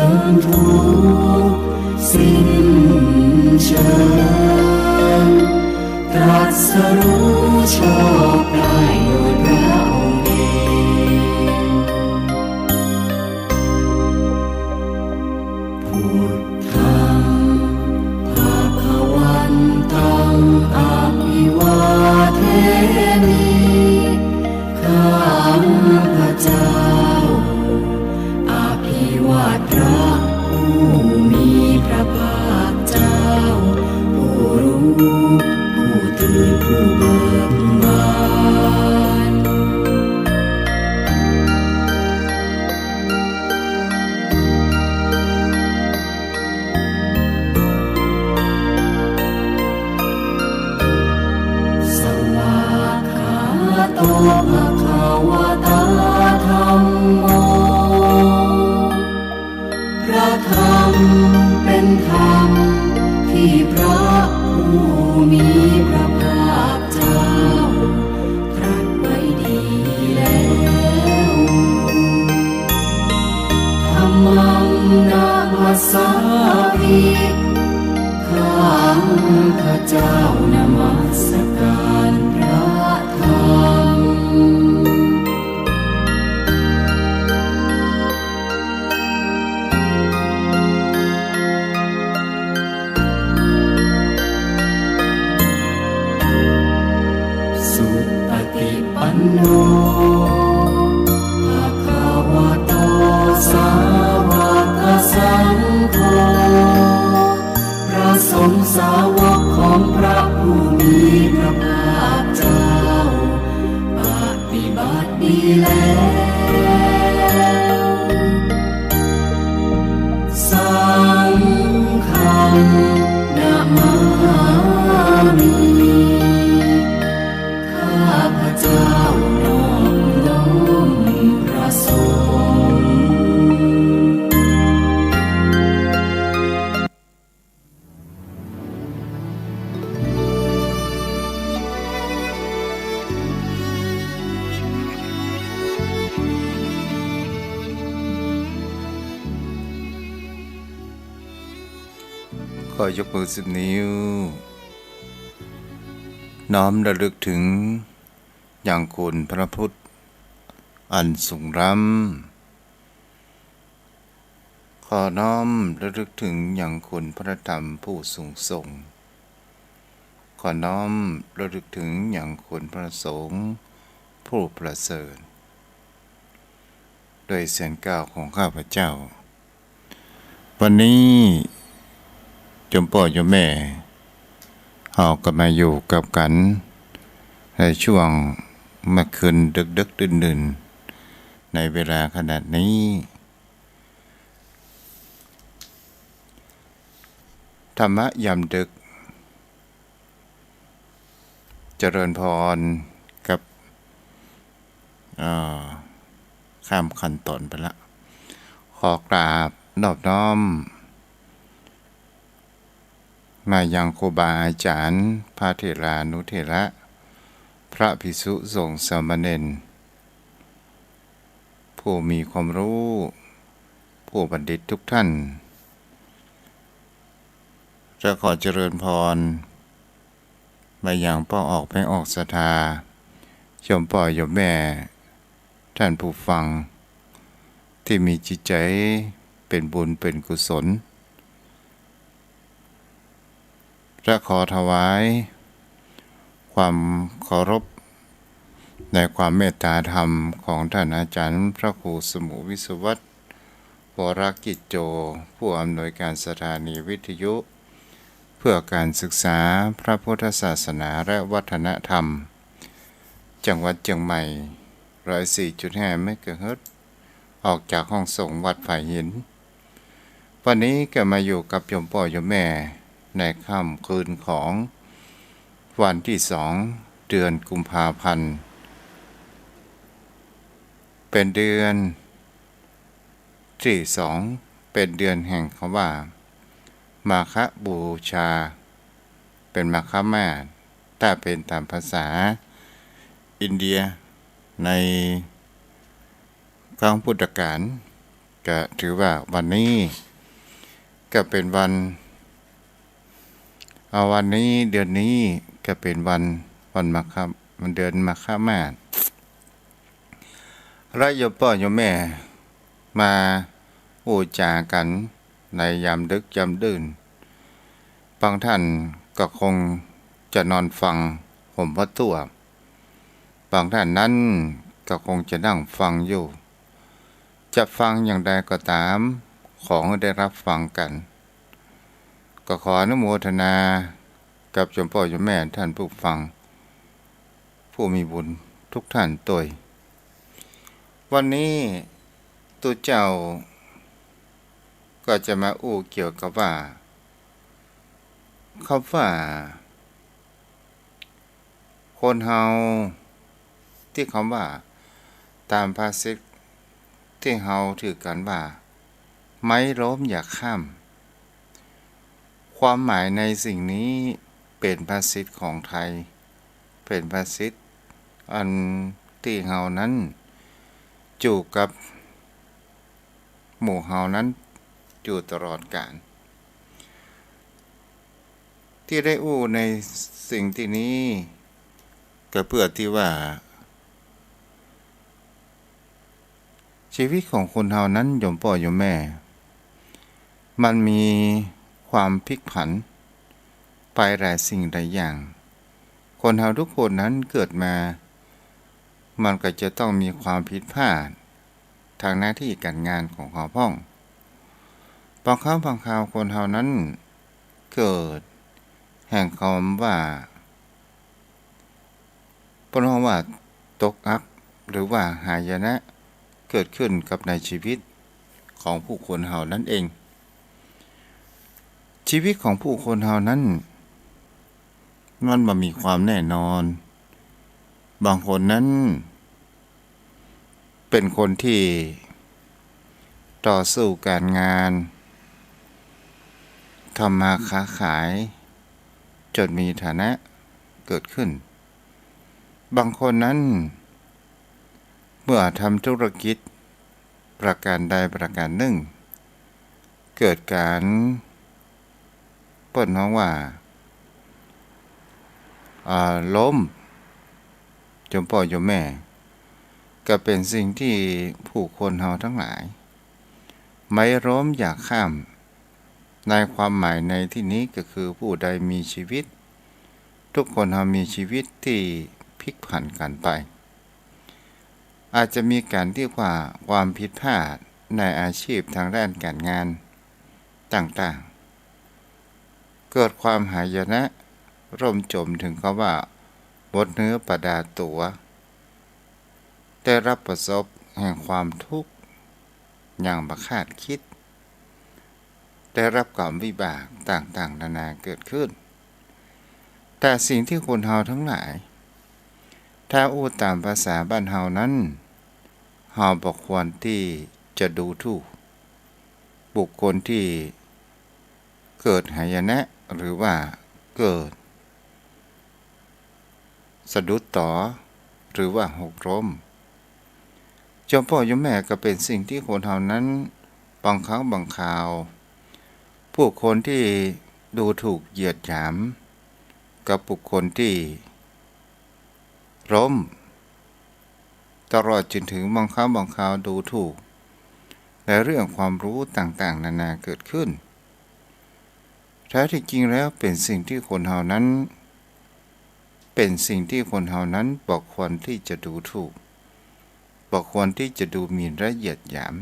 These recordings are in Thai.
งทุกข์สิ้นเชิงตรัสรู้ชอบได้โดยพระองค์เองพุทธังภาควันตังอภิวาเทมิข้าพระเจ้าอภิวาทพระผู้มีพระภาคเจ้าผู้รู้ผู้ตื่นผู้เบิกบานสวากขาโตภะคะวะตาธัมโมพระธรรมเป็นธรรมที่พระผู้มีพระภาคเจ้าตรัสไว้ดีแล้วธัมมังนามัสสามิข้าพระเจ้านมัสการพระธรรมสุปฏิปันโนภะคะวะโตสาวกสังโฆพระสงฆ์สาวกของพระผู้มีพระภาคเจ้าปฏิบัติดีแล้วสังฆังนะมามิข้าพระเจ้านอบน้อมพระสงฆ์ขอยกมือ10 นิ้วน้อมระลึกถึงอย่างคุณพระพุทธอันสูงล้ำขอน้อมระลึกถึงอย่างคุณพระธรรมผู้สูงส่งขอน้อมระลึกถึงอย่างคุณพระสงฆ์ผู้ประเสริฐด้วยเสียงกล่าวของข้าพเจ้าวันนี้จมพ่อจมแม่เราก็มาอยู่กับกันในช่วงเมื่อคืนดึกๆดื่นๆในเวลาขนาดนี้ธรรมะยามดึกเจริญพรกับข้ามขั้นตอนไปละขอกราบนอบน้อมมายังครูบาอาจารย์พระเถรานุเถระพระภิกษุสงฆ์สามเณรผู้มีความรู้ผู้บัณฑิตทุกท่านจะขอเจริญพรมายังพ่อออกแม่ออกศรัทธาชมพ่อโยมแม่ท่านผู้ฟังที่มีจิตใจเป็นบุญเป็นกุศลจะขอถวายความเคารพในความเมตตาธรรมของท่านอาจารย์พระครูสมุวิศวัตรวรกิจโจผู้อำนวยการสถานีวิทยุเพื่อการศึกษาพระพุทธศาสนาและวัฒนธรรมจังหวัดเชียงใหม่ 104.5 เมกะเฮิรตซ์ออกจากห้องส่งวัดฝ่ายหินวันนี้ก็มาอยู่กับโยมพ่อโยมแม่ในค่ำคืนของวันที่2 เดือนกุมภาพันธ์เป็นเดือนที่2เป็นเดือนแห่งคำว่ามาฆบูชาเป็นมาฆมาศถ้าเป็นตามภาษาอินเดียในครั้งพุทธกาล ก็ถือว่าวันนี้ก็เป็นวันวันนี้เดือนนี้ก็เป็นวันมาฆมันเดือนมาฆมาสและโยมพ่อโยมแม่มาพูดจากันในยามดึกยามดื่นบางท่านก็คงจะนอนฟังห่มผ้าตัวบางท่านนั้นก็คงจะนั่งฟังอยู่จะฟังอย่างใดก็ตามขอให้ได้รับฟังกันก็ขออนุโมทนากับโยมพ่อโยมแม่ท่านผู้ฟังผู้มีบุญทุกท่านตัววันนี้ตัวเจ้าก็จะมาอู้เกี่ยวกับว่าคำว่าคนเฮาที่คำว่าตามภาษิตที่เฮาถือกันว่าไม้ล้มอย่าข้ามความหมายในสิ่งนี้เป็นภาษิตของไทยเป็นภาษิตอันที่เฮานั้นอยู่กับหมู่เฮานั้นอยู่ตลอดกาลที่ได้อู้ในสิ่งที่นี้ก็เพื่อที่ว่าชีวิตของคนเฮานั้นโยมพ่อโยมแม่มันมีความพลิกผันไปหลายสิ่งหลายอย่างคนเฮาทุกคนนั้นเกิดมามันก็จะต้องมีความผิดพลาดทางหน้าที่การงานของเขาพ้องบางครั้งบางคราวคนเฮานั้นเกิดแห่งคำว่าเพราะว่าตกอักหรือว่าหายนะเกิดขึ้นกับในชีวิตของผู้คนเฮานั้นเองชีวิตของผู้คนเฮานั้นมันบ่มีความแน่นอนบางคนนั้นเป็นคนที่ต่อสู้การงานทำมาค้าขายจนมีฐานะเกิดขึ้นบางคนนั้นเมื่อทำธุรกิจประการใดประการหนึ่งเกิดการเปิ้นว่าล้มโยมพ่อโยมแม่ก็เป็นสิ่งที่ผู้คนเฮาทั้งหลายไม่ล้มอย่าข้ามในความหมายในที่นี้ก็คือผู้ใดมีชีวิตทุกคนเฮามีชีวิตที่พลิกผันกันไปอาจจะมีการที่ว่าความผิดพลาดในอาชีพทางด้านการงานต่างๆเกิดความหายนะร่มจมถึงกับว่าบดเนื้อประดาตัวได้รับประสบแห่งความทุกข์อย่างบ่คาดคิดได้รับกรรมวิบากต่างๆนานาเกิดขึ้นแต่สิ่งที่คนเฮาทั้งหลายถ้าอู้ตามภาษาบ้านเฮานั้นเฮาบ่ควรที่จะดูถูกบุคคลที่เกิดหายนะหรือว่าเกิดสะดุดต่อหรือว่าหกล้มโยมพ่อโยมแม่ก็เป็นสิ่งที่คนเฮานั้นบางครั้งบางคราวผู้คนที่ดูถูกเหยียดหยามกับบุคคลที่ล้มตลอดจนถึงบางครั้งบางคราวดูถูกและเรื่องความรู้ต่างๆนานาเกิดขึ้นแท้ที่จริงแล้วเป็นสิ่งที่คนเฮานั้นบอกควรที่จะดูถูกบอกควรที่จะดูหมิ่นและเหยียดหยาม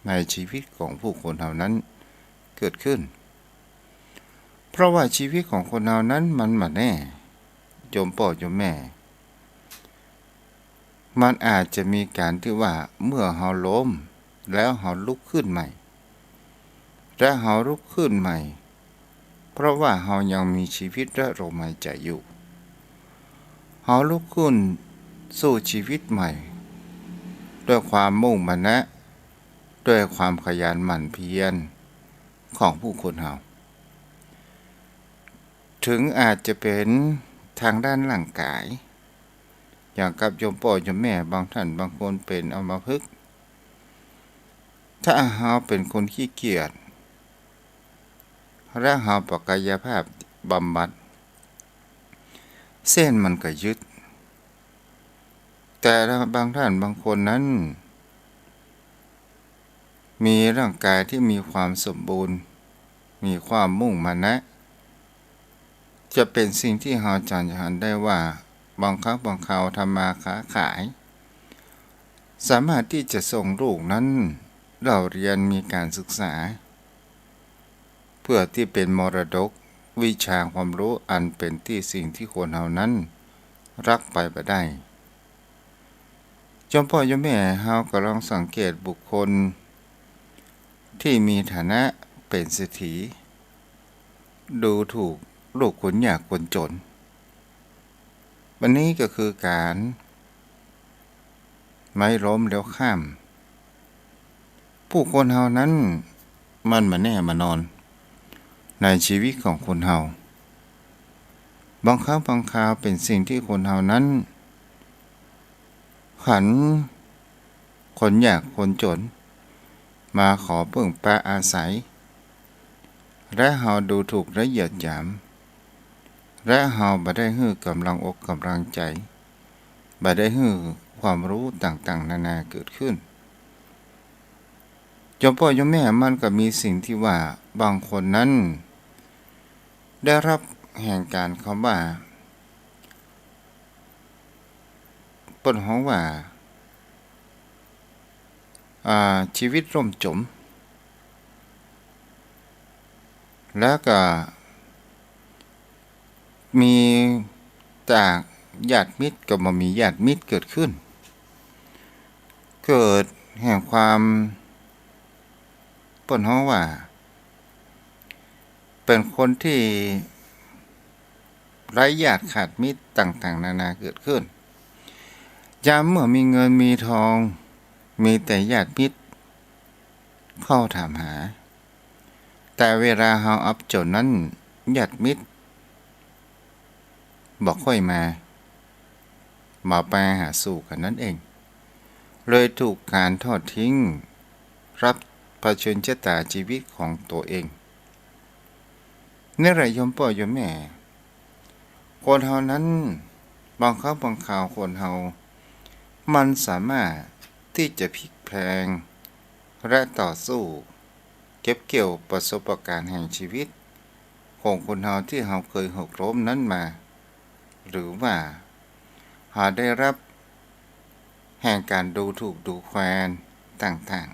ในชีวิตของผู้คนเฮานั้นเกิดขึ้นเพราะว่าชีวิตของคนเฮานั้นมันบ่แน่โยมพ่อโยมแม่มันอาจจะมีการที่ว่าเมื่อเฮาล้มแล้วเฮาลุกขึ้นใหม่และเฮาลุกขึ้นใหม่เพราะว่าเฮายังมีชีวิตและลมหายใจอยู่เฮาลุกขึ้นสู้ชีวิตใหม่ด้วยความมุ่งมั่นและด้วยความขยันหมั่นเพียรของผู้คนเฮาถึงอาจจะเป็นทางด้านร่างกายอย่างกับโยมพ่อโยมแม่บางท่านบางคนเป็นอัมพฤกษ์ ถ้าเฮาเป็นคนขี้เกียจและเฮาปกายภาพบำบัดเส้นมันก็ยึดแต่บางท่านบางคนนั้นมีร่างกายที่มีความสมบูรณ์มีความมุ่งมานะจะเป็นสิ่งที่เฮาจันจะหันได้ว่าบางครั้งบางคราวทำมาค้าขายสามารถที่จะส่งลูกนั้นเราเรียนมีการศึกษาเพื่อที่เป็นมรดกวิชาความรู้อันเป็นที่สิ่งที่คนเฮานั้นรักไปบ่ได้จอมพ่อจอมแม่เฮาก็ลองสังเกตบุคคลที่มีฐานะเป็นเศรษฐีดูถูกลูกคนยากคนจนวันนี้ก็คือการไม่ล้มแล้วข้ามผู้คนเฮานั้นมันมาแน่มานอนในชีวิตของคนเฮาบางครั้งบางคราวเป็นสิ่งที่คนเฮานั้นขันคนยากคนจนมาขอพึ่งพาอาศัยและเฮาดูถูกและเหยียดหยามและเฮาบ่ได้ฮื้อกำลังอกกำลังใจบ่ได้ฮื้อความรู้ต่างๆนานาเกิดขึ้นจอมพ่อจอมแม่มันก็มีสิ่งที่ว่าบางคนนั้นได้รับแห่งการคำว่าเปิ้นฮ้องว่าชีวิตร่มจมแล้วก็มีจากญาติมิตรก็บ่มีญาติมิตรเกิดขึ้นเกิดแห่งความเปิ้นฮ้องว่าเป็นคนที่ไร้ญาติขาดมิตรต่างๆนานาเกิดขึ้นยามเมื่อมีเงินมีทองมีแต่ญาติมิตรเข้าถามหาแต่เวลาเฮาอับจนนั้นญาติมิตรบ่ค่อยมาไปหาสู่กันนั่นเองเลยถูกการทอดทิ้งรับเผชิญชะตาชีวิตของตัวเองนี่แหละโยมพ่อโยมแม่คนเฮานั้นบางครั้งบางคราวคนเฮามันสามารถที่จะพลิกแพลงและต่อสู้เก็บเกี่ยวประสบการณ์แห่งชีวิตของคนเฮาที่เฮาเคยหกล้มนั้นมาหรือว่าหาได้รับแห่งการดูถูกดูแคลนต่าง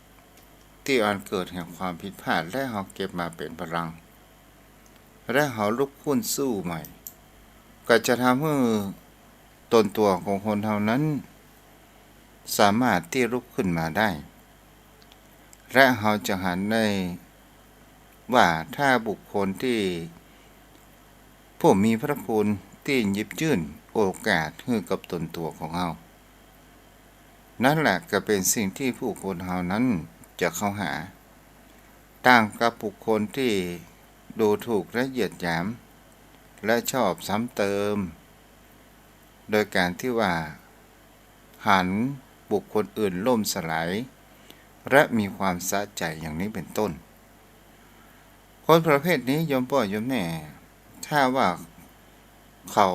ๆที่อันเกิดแห่งความผิดพลาดและเฮาเก็บมาเป็นพลังและเฮาลุกขึ้นสู้ใหม่ก็จะทำให้ตนตัวของคนเฮานั้นสามารถที่ลุกขึ้นมาได้และเฮาจะหันได้ว่าถ้าบุคคลที่ผู้มีพระคุณที่หยิบยื่นโอกาสให้กับตนตัวของเฮานั่นแหละก็เป็นสิ่งที่ผู้คนเฮานั้นจะเข้าหาต่างกับบุคคลที่ดูถูกและเหยียดหยามและชอบซ้ำเติมโดยการที่ว่าหันบุคคลอื่นล่มสลายและมีความสะใจอย่างนี้เป็นต้นคนประเภทนี้โยมพ่อโยมแม่ถ้าว่าเขา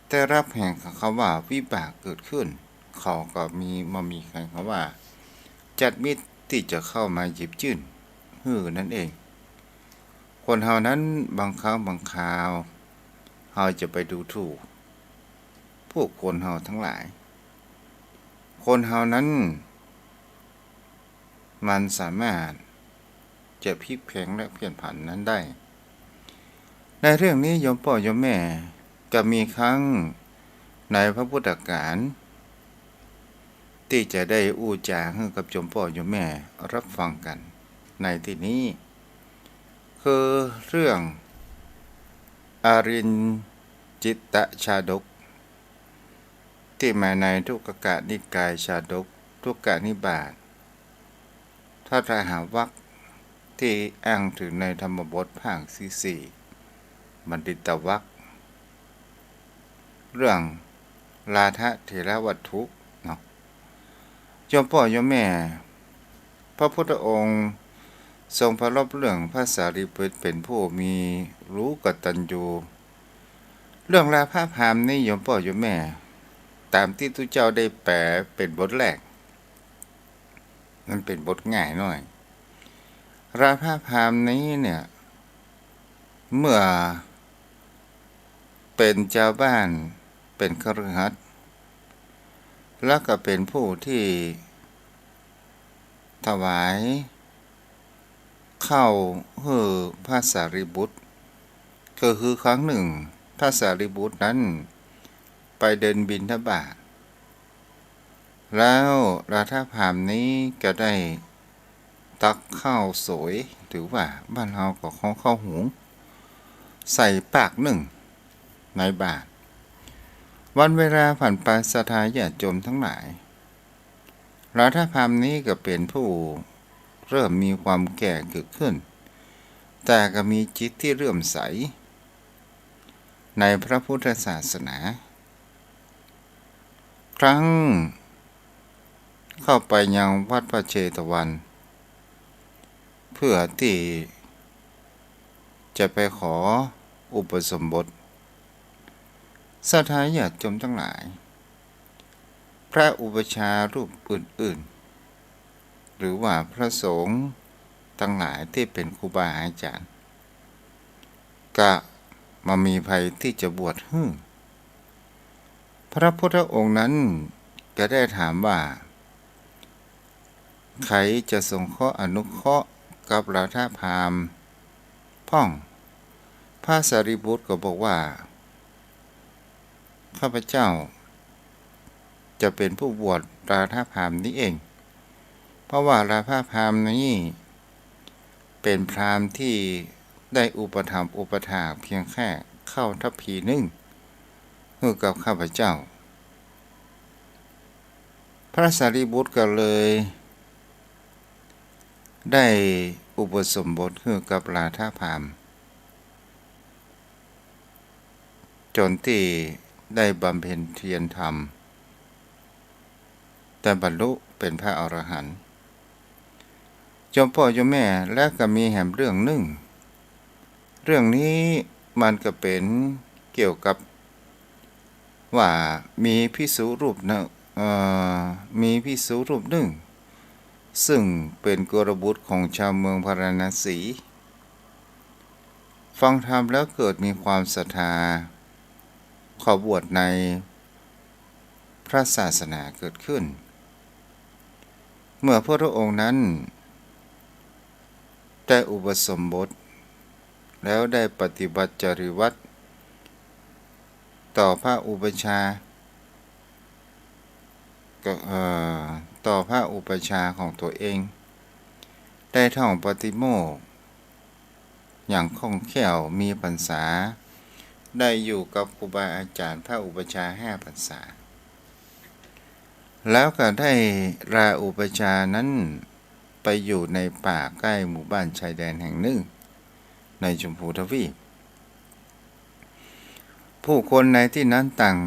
ได้รับแห่งคำว่าวิบากเกิดขึ้นเขาก็มีคำว่าจัดมิตรที่จะเข้ามาหยิบยื่นฮื้อนั่นเองคนเฮานั้นบางครั้งบางคราวเฮาจะไปดูถูกพวกคนเฮาทั้งหลายคนเฮานั้นมันสามารถจะพลิกแพลงและเปลี่ยนผันนั้นได้ในเรื่องนี้โยมพ่อโยมแม่ก็มีครั้งในพระพุทธกาลที่จะได้อู้จาให้กับโยมพ่อโยมแม่รับฟังกันในที่นี้คือเรื่องอารินจิตตชาดกที่มาในทุกกะนิกายชาดกทุกกะนิบาตถ้าทหาวรรคที่อ้างถึงในธรรมบทภาคที่4บัณฑิตวรรคเรื่องลาทะเถรวัตถุเนาะ โยมพ่อโยมแม่พระพุทธองค์ทรงประลบเรื่องพระสารีบุตรเป็นผู้มีรู้กตัญญูเรื่องราวพระพามนี่โยมพ่อโยมแม่ตามที่ทุกเจ้าได้แปลเป็นบทแรกมันเป็นบทง่ายหน่อยราพระพามนี้เนี่ยเมื่อเป็นชาวบ้านเป็นคฤหัสถ์แล้วก็เป็นผู้ที่ถวายเข้าพระสารีบุตรก็คือครั้งหนึ่งพระสารีบุตรนั้นไปเดินบิณฑบาตแล้วราธาพามนี้ก็ได้ตักข้าวสวยหรือว่าบ้านเราก็ของข้าวหุงใส่ปากหนึ่งในบาตรวันเวลาผ่านไปศรัทธาญาติโยมทั้งหลายราธาพามนี้ก็เป็นผู้เริ่มมีความแก่เกิดขึ้นแต่ก็มีจิตที่เลื่อมใสในพระพุทธศาสนาครั้งเข้าไปยังวัดพระเชตวันเพื่อที่จะไปขออุปสมบทศรัทธาญาติโยมทั้งหลายพระอุปชฌาย์รูปอื่นๆหรือว่าพระสงฆ์ทั้งหลายที่เป็นครูบาอาจารย์ก็มามีภัยที่จะบวชให้พระพุทธองค์นั้นก็ได้ถามว่าใครจะสงเคราะห์อนุเคราะห์กับราธาพามพ่องพระสารีบุตรก็บอกว่าข้าพเจ้าจะเป็นผู้บวชราธาพามนี้เองเพราะว่าราธาพามนี้เป็นพราหมณ์ที่ได้อุปถัมภ์อุปถากเพียงแค่เข้าทัพพีหนึ่งให้กับข้าพเจ้าพระสารีบุตรก็เลยได้อุปสมบทให้กับราธาพามจนที่ได้บำเพ็ญเพียรธรรมแต่บรรลุเป็นพระอรหันต์โยมพ่อโยมแม่และก็มีแห่งเรื่องหนึ่งเรื่องนี้มันก็เป็นเกี่ยวกับว่ามีภิกษุรูปหนึ่งซึ่งเป็นกุลบุตรของชาวเมืองพาราณสีฟังธรรมแล้วเกิดมีความศรัทธาขอบวชในพระศาสนาเกิดขึ้นเมื่อพระองค์นั้นได้อุปสมบทแล้วได้ปฏิบัติจริยวัตรต่อพระอุปชฌาย์ของตัวเองได้ท่องปฏิโมกข์อย่างคล่องแคล่วมีพรรษาได้อยู่กับครูบาอาจารย์พระอุปชฌาย์5 พรรษาแล้วก็ได้ลาอุปชฌาย์นั้นไปอยู่ในป่าใกล้หมู่บ้านชายแดนแห่งหนึ่งในชมพูทวีปผู้คนในที่นั้นต่าง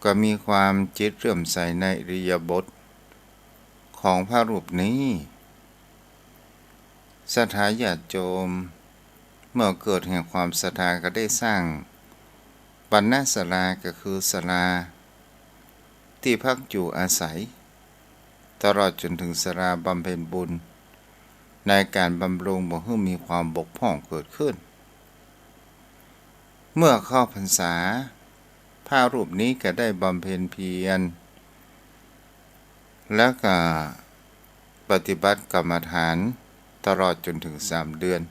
ก็มีความจิตเลื่อมใสในอิริยาบถของพระรูปนี้ศรัทธาญาติโยมเมื่อเกิดแห่งความศรัทธาก็ได้สร้างปัณณศาลาก็คือศาลาที่พักอยู่อาศัยตลอดจนถึงศาลาบำเพ็ญบุญในการบำรุงบ่ให้มีความบกพร่องเกิดขึ้นเมื่อเข้าพรรษาพระรูปนี้ก็ได้บำเพ็ญเพียรแล้วก็ปฏิบัติกรรมฐานตลอดจนถึง3 เดือน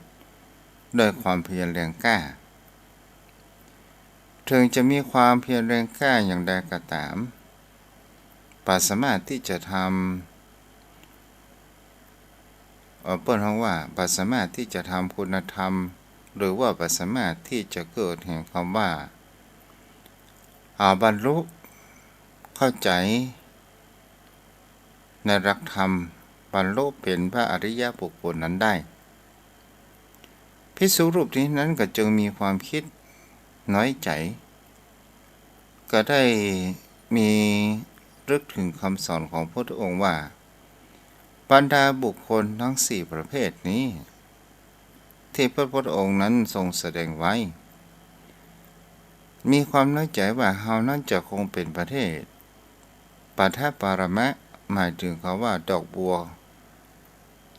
ด้วยความเพียรแรงกล้าถึงจะมีความเพียรแรงกล้าอย่างใดก็ตามปัสามารถที่จะทำเปิ้นฮ้องว่าปัสามารถที่จะทำคุณธรรมหรือว่าปัสามารถที่จะเกิดแห่งคำว่าบรรลุเข้าใจในหลักธรรมบรรลุเป็นพระอริยบุคคลนั้นได้ภิกษุรูปนี้นั้นก็จึงมีความคิดน้อยใจก็ได้มี รึกถึงคำสอนของพระพุทธองค์ว่าบรรดาบุคคลทั้ง4ประเภทนี้ที่พระพุทธองค์นั้นทรงแสดงไว้มีความน้อยใจว่าเฮานั้นจะคงเป็นประเทศปัทปารมะหมายถึงเขาว่าดอกบัว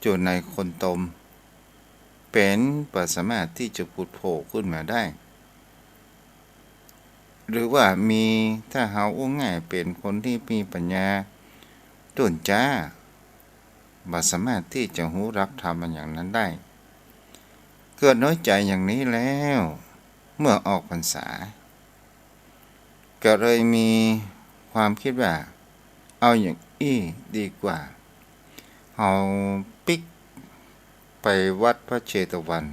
จุในคนตมเป็นประสามารถที่จะผุดโผล่ขึ้นมาได้หรือว่ามีถ้าเฮาอ้วงง่ายเป็นคนที่มีปัญญาต้นจ้าบ่สามารถที่จะรู้รักธรรมอย่างนั้นได้เกิดน้อยใจอย่างนี้แล้วเมื่อออกพรรษาก็เลยมีความคิดว่าเอาอย่างอี้ดีกว่าเอาปิกไปวัดพระเชตวัน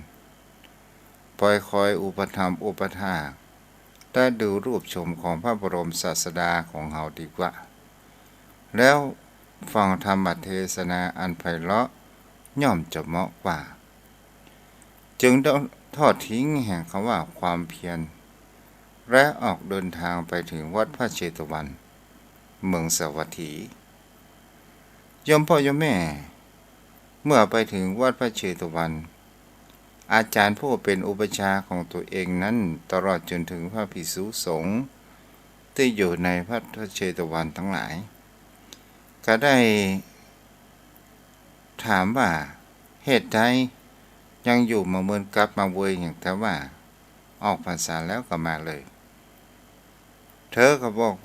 ปล่อยคอยอุปธรรมอุปถากได้ดูรูปชมของพระบรมศาสดาของเฮาดีกว่าแล้วฟังธรรมเทศนาอันไพเราะย่อมจะเหมาะกว่าจึงต้องทอดทิ้งแห่งคำว่าความเพียรและออกเดินทางไปถึงวัดพระเชตวันเมืองสวัสถีโยมพ่อโยมแม่เมื่อไปถึงวัดพระเชตวันอาจารย์ผู้เป็นอุปชฌาย์ของตัวเองนั้นตลอดจนถึงพระภิกษุสงฆ์ที่อยู่ในพระเชตวันทั้งหลายก็ได้ถามว่าเหตุใดยังอยู่มาเมินกลับมาเวยอย่างแต่ว่าออกพรรษาแล้วก็มาเลยเธอก็บอก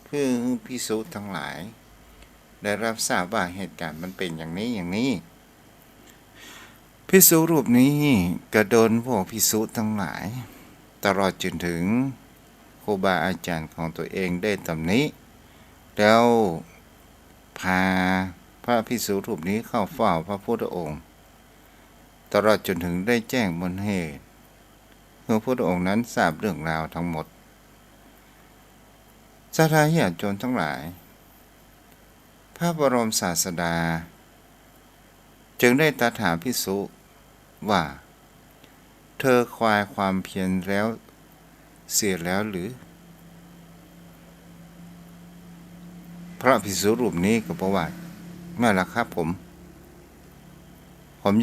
เพื่อภิกษุทั้งหลายได้รับทราบว่าเหตุการณ์มันเป็นอย่างนี้อย่างนี้ภิกษุรูปนี้ก็โดนพวกภิกษุทั้งหลายตลอดจนถึงครูบาอาจารย์ของตัวเองได้ตำหนิแล้วพาพระภิกษุรูปนี้เข้าเฝ้าพระพุทธองค์ตลอดจนถึงได้แจ้งมนเหตุเมื่อพระพุทธองค์นั้นทราบเรื่องราวทั้งหมดศรัทธาญาติโยมทั้งหลายพระบรมศาสดาจึงได้ตรัสถามภิกษุว่าเธอคลายความเพียรแล้วเสียแล้วหรือพระภิกษุรูปนี้ก็บอกว่าไม่ละครับผม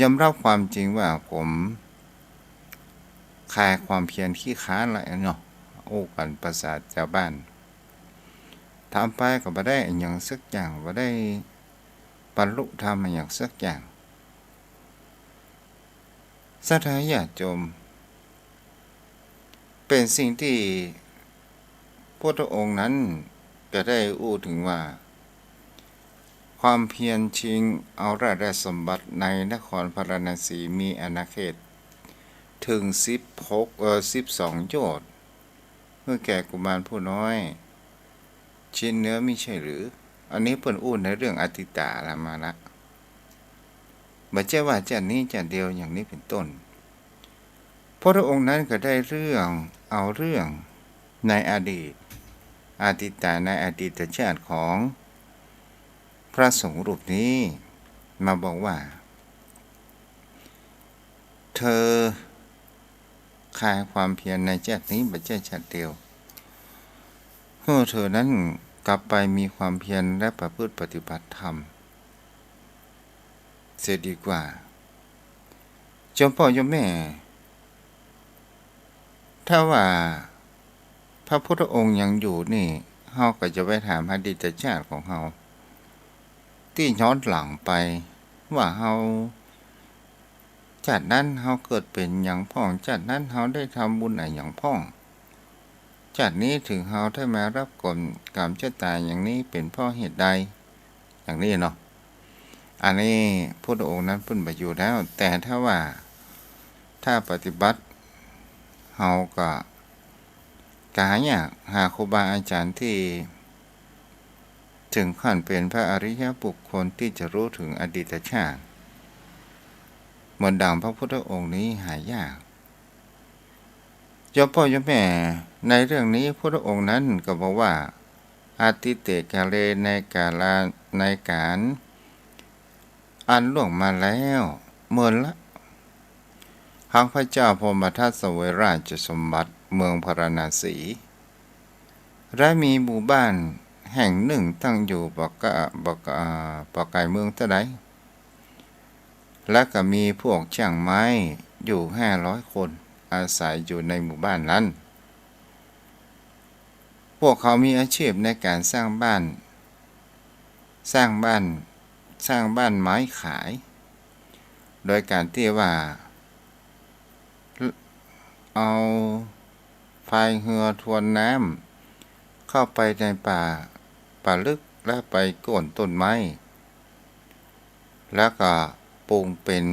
ยอมรับความจริงว่าผมคลายความเพียรขี้ค้านอะไรเนาะโอ้กันภาษาชาวบ้านทำไปก็บ่ได้อย่างสักอย่างบ่ได้บรรลุธรรมอย่างสักอย่างศรัทธาญาติโยมเป็นสิ่งที่พระองค์นั้นก็ได้อู้ถึงว่าความเพียรชิงเอาราชสมบัติในนครพาราณสีมีอาณาเขตถึง12 โยชน์เมื่อแก่กุมารผู้น้อยชิ้นเนื้อไม่ใช่หรืออันนี้เพิ่นอู้ในเรื่องอติตาละมาละบ่ใช่ว่าจะนี้จะเดียวอย่างนี้เป็นต้นพระองค์นั้นก็ได้เอาเรื่องในอดีตอติตาในอดีตชาติของพระสงฆ์รูปนี้มาบอกว่าเธอคลายความเพียรในชาตินี้บ่ใช่ชาติเดียวเมื่อเธอนั้นกลับไปมีความเพียรและประพฤติปฏิบัติธรรมเสียดีกว่าโยมพ่อโยมแม่ถ้าว่าพระพุทธองค์ยังอยู่นี่เฮาก็จะไปถามอดีตชาติของเฮาที่ย้อนหลังไปว่าเฮาชาตินั้นเฮาเกิดเป็นหยังพ้องชาตินั้นเฮาได้ทำบุญอะไรหยังพ้องชาตินี้ถึงเฮาได้มารับกรรมชะตาอย่างนี้เป็นเพราะเหตุใดอย่างนี้เนาะอันนี้พระองค์นั้นเพิ่นบ่อยู่แล้วแต่ถ้าปฏิบัติเฮาก็หาครูบาอาจารย์ที่ถึงขั้นเป็นพระอริยบุคคลที่จะรู้ถึงอดีตชาติเหมือนดังพระพุทธองค์นี้หายากโยมพ่อโยมแม่ในเรื่องนี้พระองค์นั้นก็บอกว่าอาติเตกาเลในการอันล่วงมาแล้วเมื่อละข้าพเจ้าพรหมทัตเสวยราชสมบัติเมืองพาราณสีและมีหมู่บ้าน แห่งหนึ่งตั้งอยู่ปากไก่เมืองตะไดและก็มีพวกช่างไม้อยู่500 คนอาศัยอยู่ในหมู่บ้านนั้นพวกเขามีอาชีพในการสร้างบ้านไม้ขายโดยการที่ว่าเอาพายเรือทวนน้ำเข้าไปในป่าลึกและไปโค่นต้นไม้แล้วก็ปลูกเป็น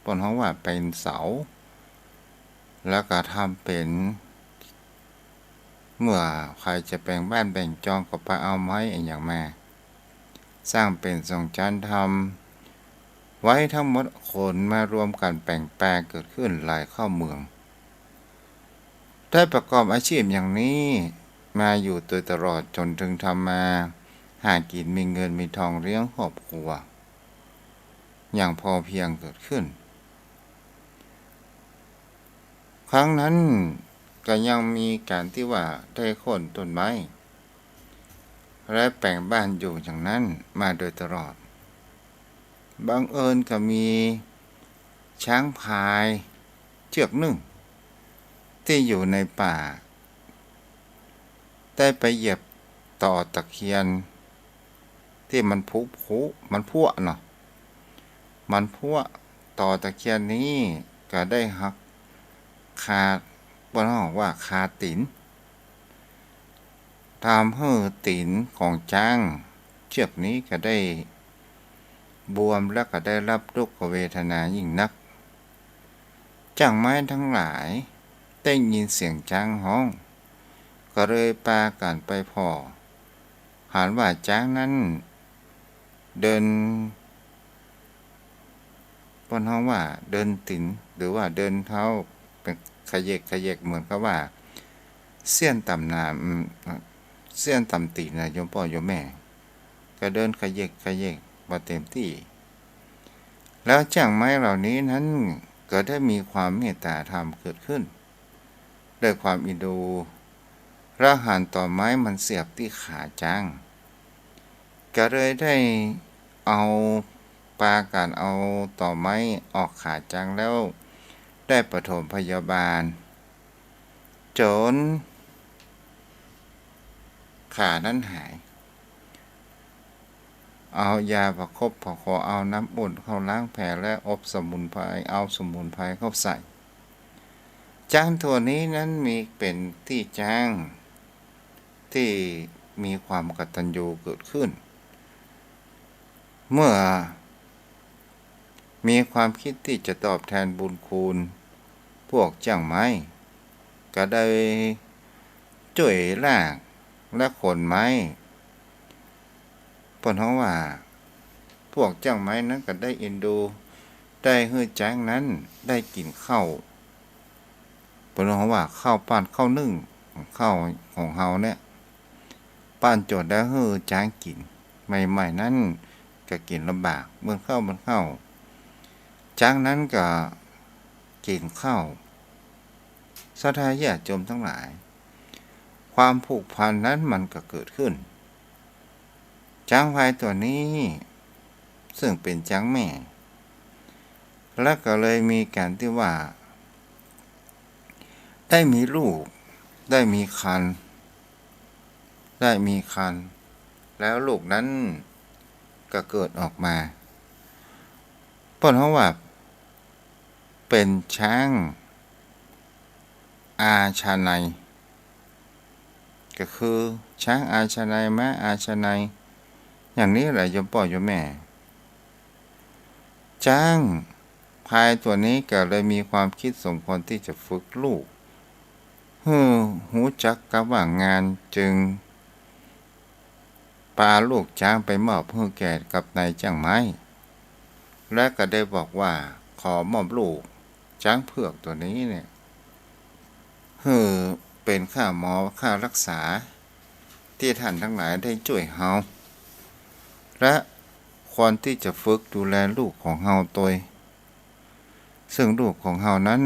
ปนเขาว่าเป็นเสาแล้วก็ทำเป็นเมื่อใครจะแบ่งบ้านแบ่งจองก็ไปเอาไม้อย่างมาสร้างเป็นทรงจันทร์ทำไว้ทั้งหมดคนมารวมกันแบ่งแปลเกิดขึ้นหลายเข้าเมืองได้ประกอบอาชีพอย่างนี้มาอยู่โดยตลอดจนถึงทำมาหากินมีเงินมีทองเลี้ยงครอบครัวอย่างพอเพียงเกิดขึ้นครั้งนั้นก็ยังมีการที่ว่าได้โค่นต้นไม้และแปลงบ้านอยู่อย่างนั้นมาโดยตลอดบังเอิญก็มีช้างพายเชือกหนึ่งที่อยู่ในป่าได้ไปเหยียบต่อตะเคียนที่มันพุมันพัวเนาะมันพัวต่อตะเคียนนี้ก็ได้หักขาดบนห้องว่าคาตินทำให้ตินของจ้างเชือกนี้ก็ได้บวมและก็ได้รับทุกขเวทนายิ่งนักจ้างไม้ทั้งหลายได้ยินเสียงจ้างห้องก็เลยพากันไปพอหาว่าจ้างนั้นเดินบนห้องว่าเดินตินหรือว่าเดินเท้าเป็นขยกเหมือนกับว่าเสี้ยนต่ำน้ำเสี้ยนต่ำตีนะโยมพ่อโยมแม่ก็เดินขยกมาเต็มที่แล้วจ้างไม้เหล่านี้นั้นก็ได้มีความเมตตาธรรมเกิดขึ้นด้วยความอินดูระหันต่อไม้มันเสียบที่ขาจ้างก็เลยได้เอาปาการเอาต่อไม้ออกขาจ้างแล้วได้ปฐมพยาบาลจนขานั้นหายเอายาประคบประคอเอาน้ำอุ่นเข้าล้างแผลและอบสมุนไพรเอาสมุนไพรเข้าใส่จ้างตัวนี้นั้นมีเป็นที่จ้างที่มีความกตัญญูเกิดขึ้นเมื่อมีความคิดที่จะตอบแทนบุญคุณพวกจ้างไม้ก็ได้ช่วยลากและขนไม้เพราะว่าพวกจ้างไม้นั้นก็ได้เอ็นดูได้ให้จ้างนั้นได้กินข้าวเพราะว่าข้าวปั้นข้าวนึ่งข้าวของเฮาเนี่ยปั้นโจทย์ได้ให้จ้างกินใหม่ๆนั้นก็กินลำบากเมื่อเข้าจ้างนั้นก็กินข้าวศรัทธาญาติโยมทั้งหลายความผูกพันนั้นมันก็เกิดขึ้นช้างพายตัวนี้ซึ่งเป็นช้างแม่และก็เลยมีการที่ว่าได้มีลูกได้มีครรภ์แล้วลูกนั้นก็เกิดออกมาเพราะว่าเป็นช้างอาชาไนก็คือช้างอาชาไนม้าอาชาไนอย่างนี้แหละโยมพ่อโยมแม่ช้างพายตัวนี้ก็เลยมีความคิดสมควรที่จะฝึกลูกหูจักกับว่างานจึงพาลูกช้างไปมอบให้แก่กับนายจ้างไม้และก็ได้บอกว่าขอมอบลูกช้างเผือกตัวนี้เนี่ยเป็นค่าหมอค่ารักษาที่ท่านทั้งหลายได้ช่วยเฮาและควรที่จะฝึกดูแลลูกของเฮาตัวซึ่งลูกของเฮานั้น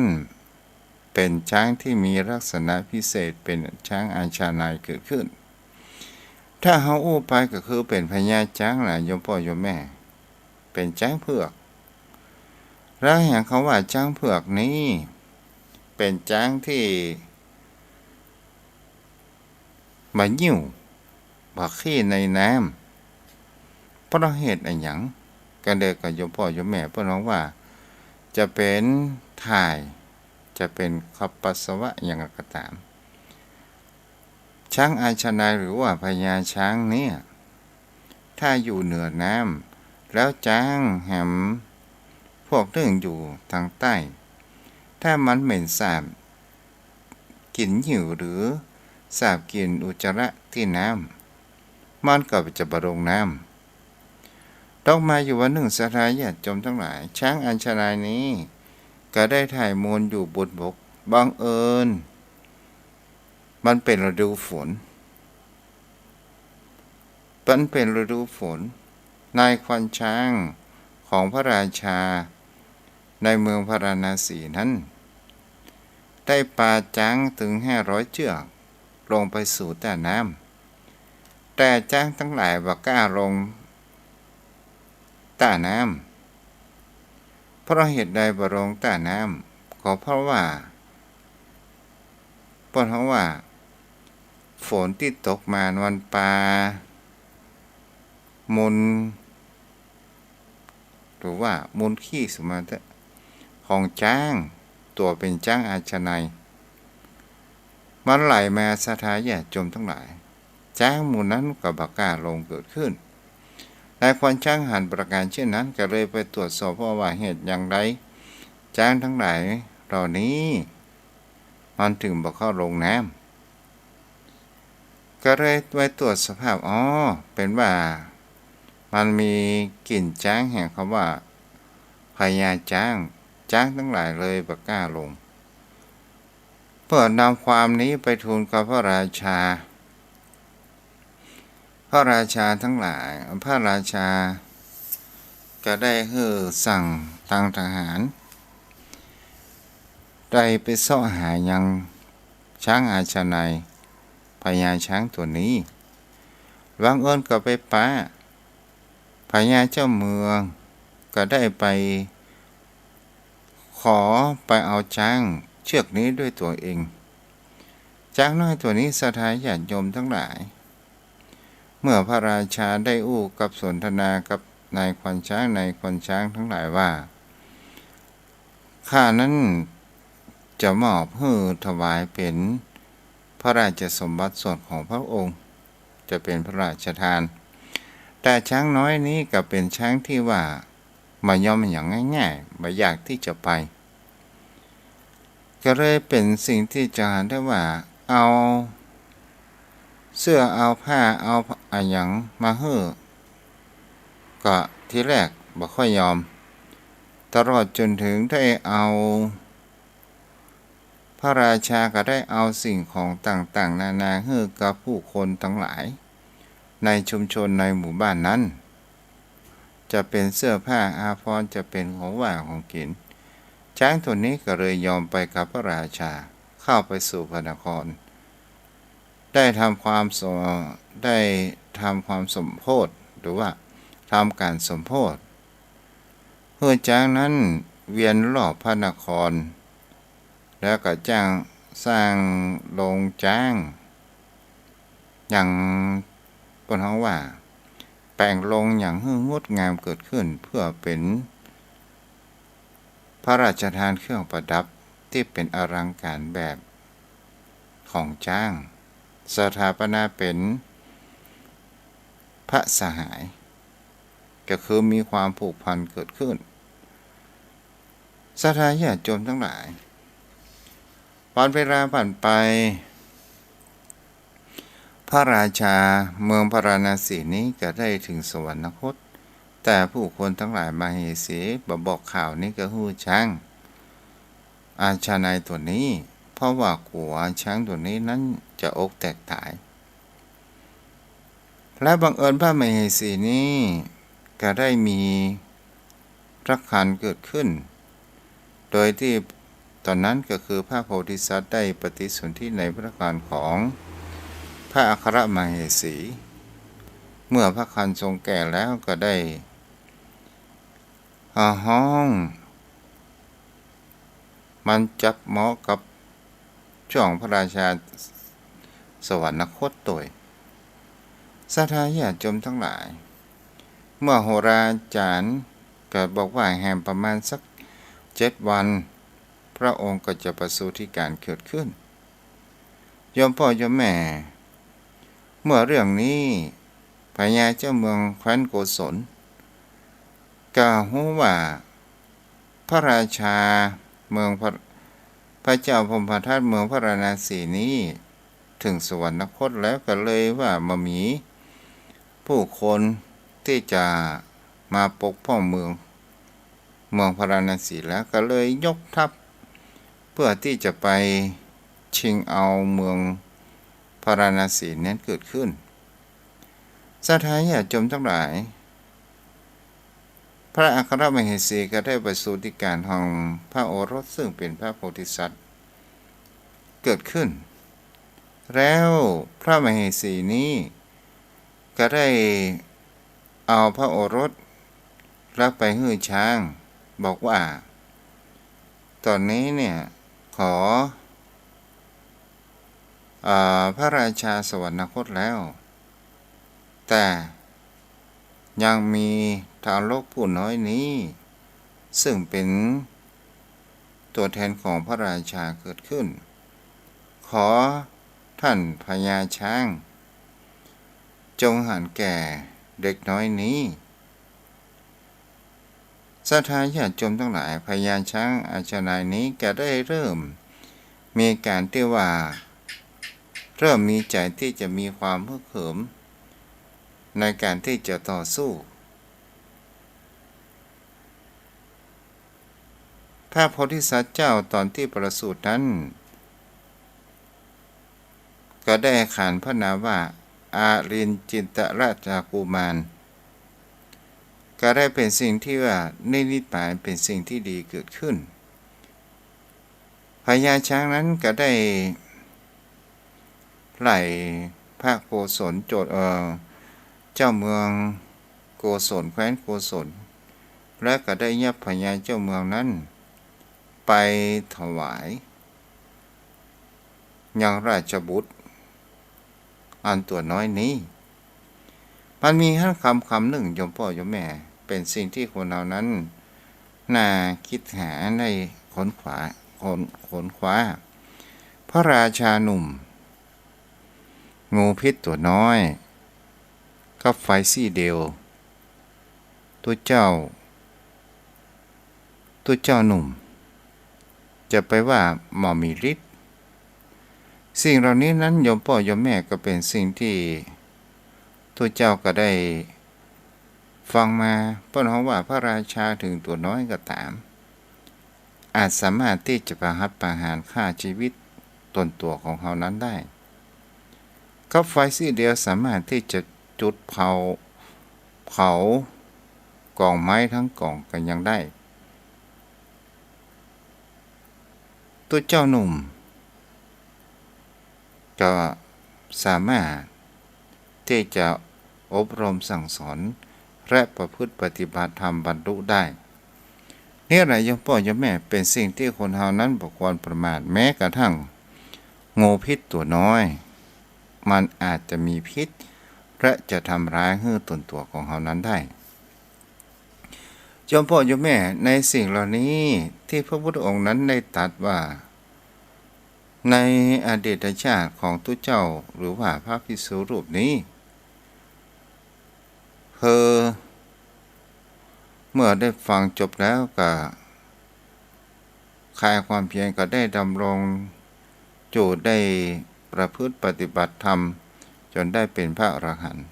เป็นช้างที่มีลักษณะพิเศษเป็นช้างอาชาไนเกิดขึ้น ถ้าเฮาอู้ไปก็คือเป็นพญาช้างล่ะโยมพ่อโยมแม่เป็นช้างเผือกแล้วอย่างเขาว่าช้างเผือกนี้เป็นช้างที่มายิ้วบักขี้ในน้ำเพราะเหตุอะไรหยังก็เด็กกับโยมพ่อโยมแม่เพิ่นร้องว่าจะเป็นถ่ายจะเป็นขับปัสสาวะอย่างไรก็ตามช้างอาชนายหรือว่าพญาช้างเนี่ยถ้าอยู่เหนือน้ำแล้วช้างแหมพวกเรื่องอยู่ทางใต้ถ้ามันเหม็นสาบกลิ่นหิวหรือสาบกลิ่นอุจจาระที่น้ำมันก็จะบรงน้ำต้องมาอยู่วันหนึ่งสถาญาติโยมทั้งหลายช้างอัญชลายนี้ก็ได้ถ่ายมูลอยู่บนบกบังเอิญมันเป็นฤดูฝนนายควานช้างของพระราชาในเมืองพาราณสีนั้นได้ปาช้างถึง500เชือกลงไปสู่ใต้น้ำแต่ช้างทั้งหลายบ่กล้าลงใต้น้ำเพราะเหตุใดบ่ลงใต้น้ำก็เพราะว่าฝนที่ตกมาวันปามูลหรือว่ามูลขี้สมาธิของช้างตัวเป็นช้างอาชนายมันไหลมาสถาญาติโยมทั้งหลายช้างหมู่นั้นก็บ่กล้าลงเกิดขึ้นนายควานช้างหันประการเช่นนั้นก็เลยไปตรวจสอบว่าเหตุอย่างไรช้างทั้งหลายเหล่านี้มันถึงบ่เข้าลงน้ำก็เลยไปตรวจสภาพเป็นว่ามันมีกลิ่นช้างแห่งคำว่าพญาช้างทั้งหลายเลยบ่กล้าลงเพื่อนำความนี้ไปทูลกับพระราชาทั้งหลายพระราชาก็ได้สั่งทางทหารได้ไปเสาะหายังช้างอาชนายพญาช้างตัวนี้บังเอิญก็ไปป้าพญาเจ้าเมืองก็ได้ไปขอไปเอาช้างเชือกนี้ด้วยตัวเองช้างน้อยตัวนี้สถาญาติโยมทั้งหลายเมื่อพระราชาได้อู้กับสนทนากับนายควานช้างทั้งหลายว่าข้านั้นจะมอบถวายเป็นพระราชสมบัติส่วนของพระองค์จะเป็นพระราชทานแต่ช้างน้อยนี้ก็เป็นช้างที่ว่ามายอมอย่างง่ายๆไม่อยากที่จะไปก็เลยเป็นสิ่งที่จะหาได้ว่าเอาเสื้อเอาผ้าเอาอะไรอย่างมาก็ทีแรกบ่ค่อยยอมตลอดจนถึงได้เอาพระราชาก็ได้เอาสิ่งของต่างๆนานากับผู้คนทั้งหลายในชุมชนในหมู่บ้านนั้นจะเป็นเสื้อผ้าอาภรณ์จะเป็นของหวานของกินช้างตัวนี้ก็เลยยอมไปกับพระราชาเข้าไปสู่พระนครได้ทำความสมโภชหรือว่าทำการสมโภชเมื่อช้างนั้นเวียนรอบพระนครแล้วก็สร้างโรงช้างอย่างปนเขาว่าแปลงโรงอย่างงดงามเกิดขึ้นเพื่อเป็นพระราชทานเครื่องประดับที่เป็นอลังการแบบของช้างสถาปนาเป็นพระสหายก็คือมีความผูกพันเกิดขึ้นสถาญาติโยมทั้งหลายวันเวลาผ่านไปพระราชาเมืองพาราณสีนี้ก็ได้ถึงสวรรคตแต่ผู้คนทั้งหลายมาเหสีบอกข่าวนี้ก็ฮู้ช้างอาชานายตัวนี้เพราะว่ากลัวช้างตัวนี้นั้นจะอกแตกตายและบังเอิญพระมเหสีนี้ก็ได้มีพระคันเกิดขึ้นโดยที่ตอนนั้นก็คือพระโพธิสัตว์ได้ปฏิสนธิในพระคันของพระอัครมเหสี เมื่อพระคันทรงแก่แล้วก็ได้ห้องมันจับเหมาะกับช่วงพระราชาสวรรคตโดยศรัทธาญาติโยมทั้งหลายเมื่อโหราจารย์ก็บอกว่าแห่งประมาณสัก7 วันพระองค์ก็จะประสูติการเกิดขึ้นโยมพ่อโยมแม่เมื่อเรื่องนี้พญาเจ้าเมืองแคว้นโกศลก็ฮู้ว่าพระราชาเมืองพระเจ้าพรหมทัตเมืองพระราณสีนี้ถึงสวรรคตแล้วก็เลยว่ามามีผู้คนที่จะมาปกป้องเมืองพระราณสีแล้วก็เลยยกทัพเพื่อที่จะไปชิงเอาเมืองพระราณสีนั้นเกิดขึ้นศรัทธาญาติโยมทั้งหลายพระอัครมเหสีก็ได้ประสูติการของพระโอรสซึ่งเป็นพระโพธิสัตว์เกิดขึ้นแล้วพระมเหสีนี้ก็ได้เอาพระโอรสรับไปให้ช้างบอกว่าตอนนี้เนี่ยขอพระราชาสวรรคตแล้วแต่ยังมีทารกผู้น้อยนี้ซึ่งเป็นตัวแทนของพระราชาเกิดขึ้นขอท่านพญาช้างจงหันแก่เด็กน้อยนี้ศรัทธาญาติโยมทั้งหลายพญาช้างอาชนายนี้ก็ได้เริ่มมีการที่ว่าเริ่มมีใจที่จะมีความฮึกเหิมในการที่จะต่อสู้พระโพธิสัตว์เจ้าตอนที่ประสูตินั้นก็ได้ขานพระนามว่าอารินจินตราชกุมารก็ได้เป็นสิ่งที่ว่านิดหมายเป็นสิ่งที่ดีเกิดขึ้นพญาช้างนั้นก็ได้ไล่พระโกศลโจทย์เจ้าเมืองโกศลแคว้นโกศลและก็ได้ยับพญาเจ้าเมืองนั้นไปถวายยังราชบุตรอันตัวน้อยนี้มันมีคำหนึ่งโยมพ่อโยมแม่เป็นสิ่งที่คนเรานั้นน่าคิดหาในขนขวาพระราชาหนุ่มงูพิษตัวน้อยกับไฟซี่เดียวตัวเจ้าหนุ่มจะไปว่าหมอมีฤทธิ์สิ่งเหล่านี้นั้นโยมพ่อโยมแม่ก็เป็นสิ่งที่ตัวเจ้าก็ได้ฟังมาเพราะว่าพระราชาถึงตัวน้อยก็ตามอาจสามารถที่จะประหารฆ่าชีวิตตนตัวของเขานั้นได้ก็ไฟสีเดียวสามารถที่จะจุดเผากองไม้ทั้งกองกันยังได้ตัวเจ้าหนุ่มก็สามารถที่จะอบรมสั่งสอนและประพฤติปฏิบัติธรรมบรรลุได้นี่แหละโยมพ่อโยมแม่เป็นสิ่งที่คนเฮานั้นบ่ควรประมาทแม้กระทั่งงูพิษตัวน้อยมันอาจจะมีพิษและจะทำร้ายให้ตนตัวของเฮานั้นได้โยมพ่อโยมแม่ในสิ่งเหล่านี้ที่พระพุทธองค์นั้นได้ตรัสว่าในอดีตชาติของตุเจ้าหรือว่าพระภิกษุรูปนี้เมื่อได้ฟังจบแล้วก็คลายความเพียรก็ได้ดำรงอยู่ได้ประพฤติปฏิบัติธรรมจนได้เป็นพระอรหันต์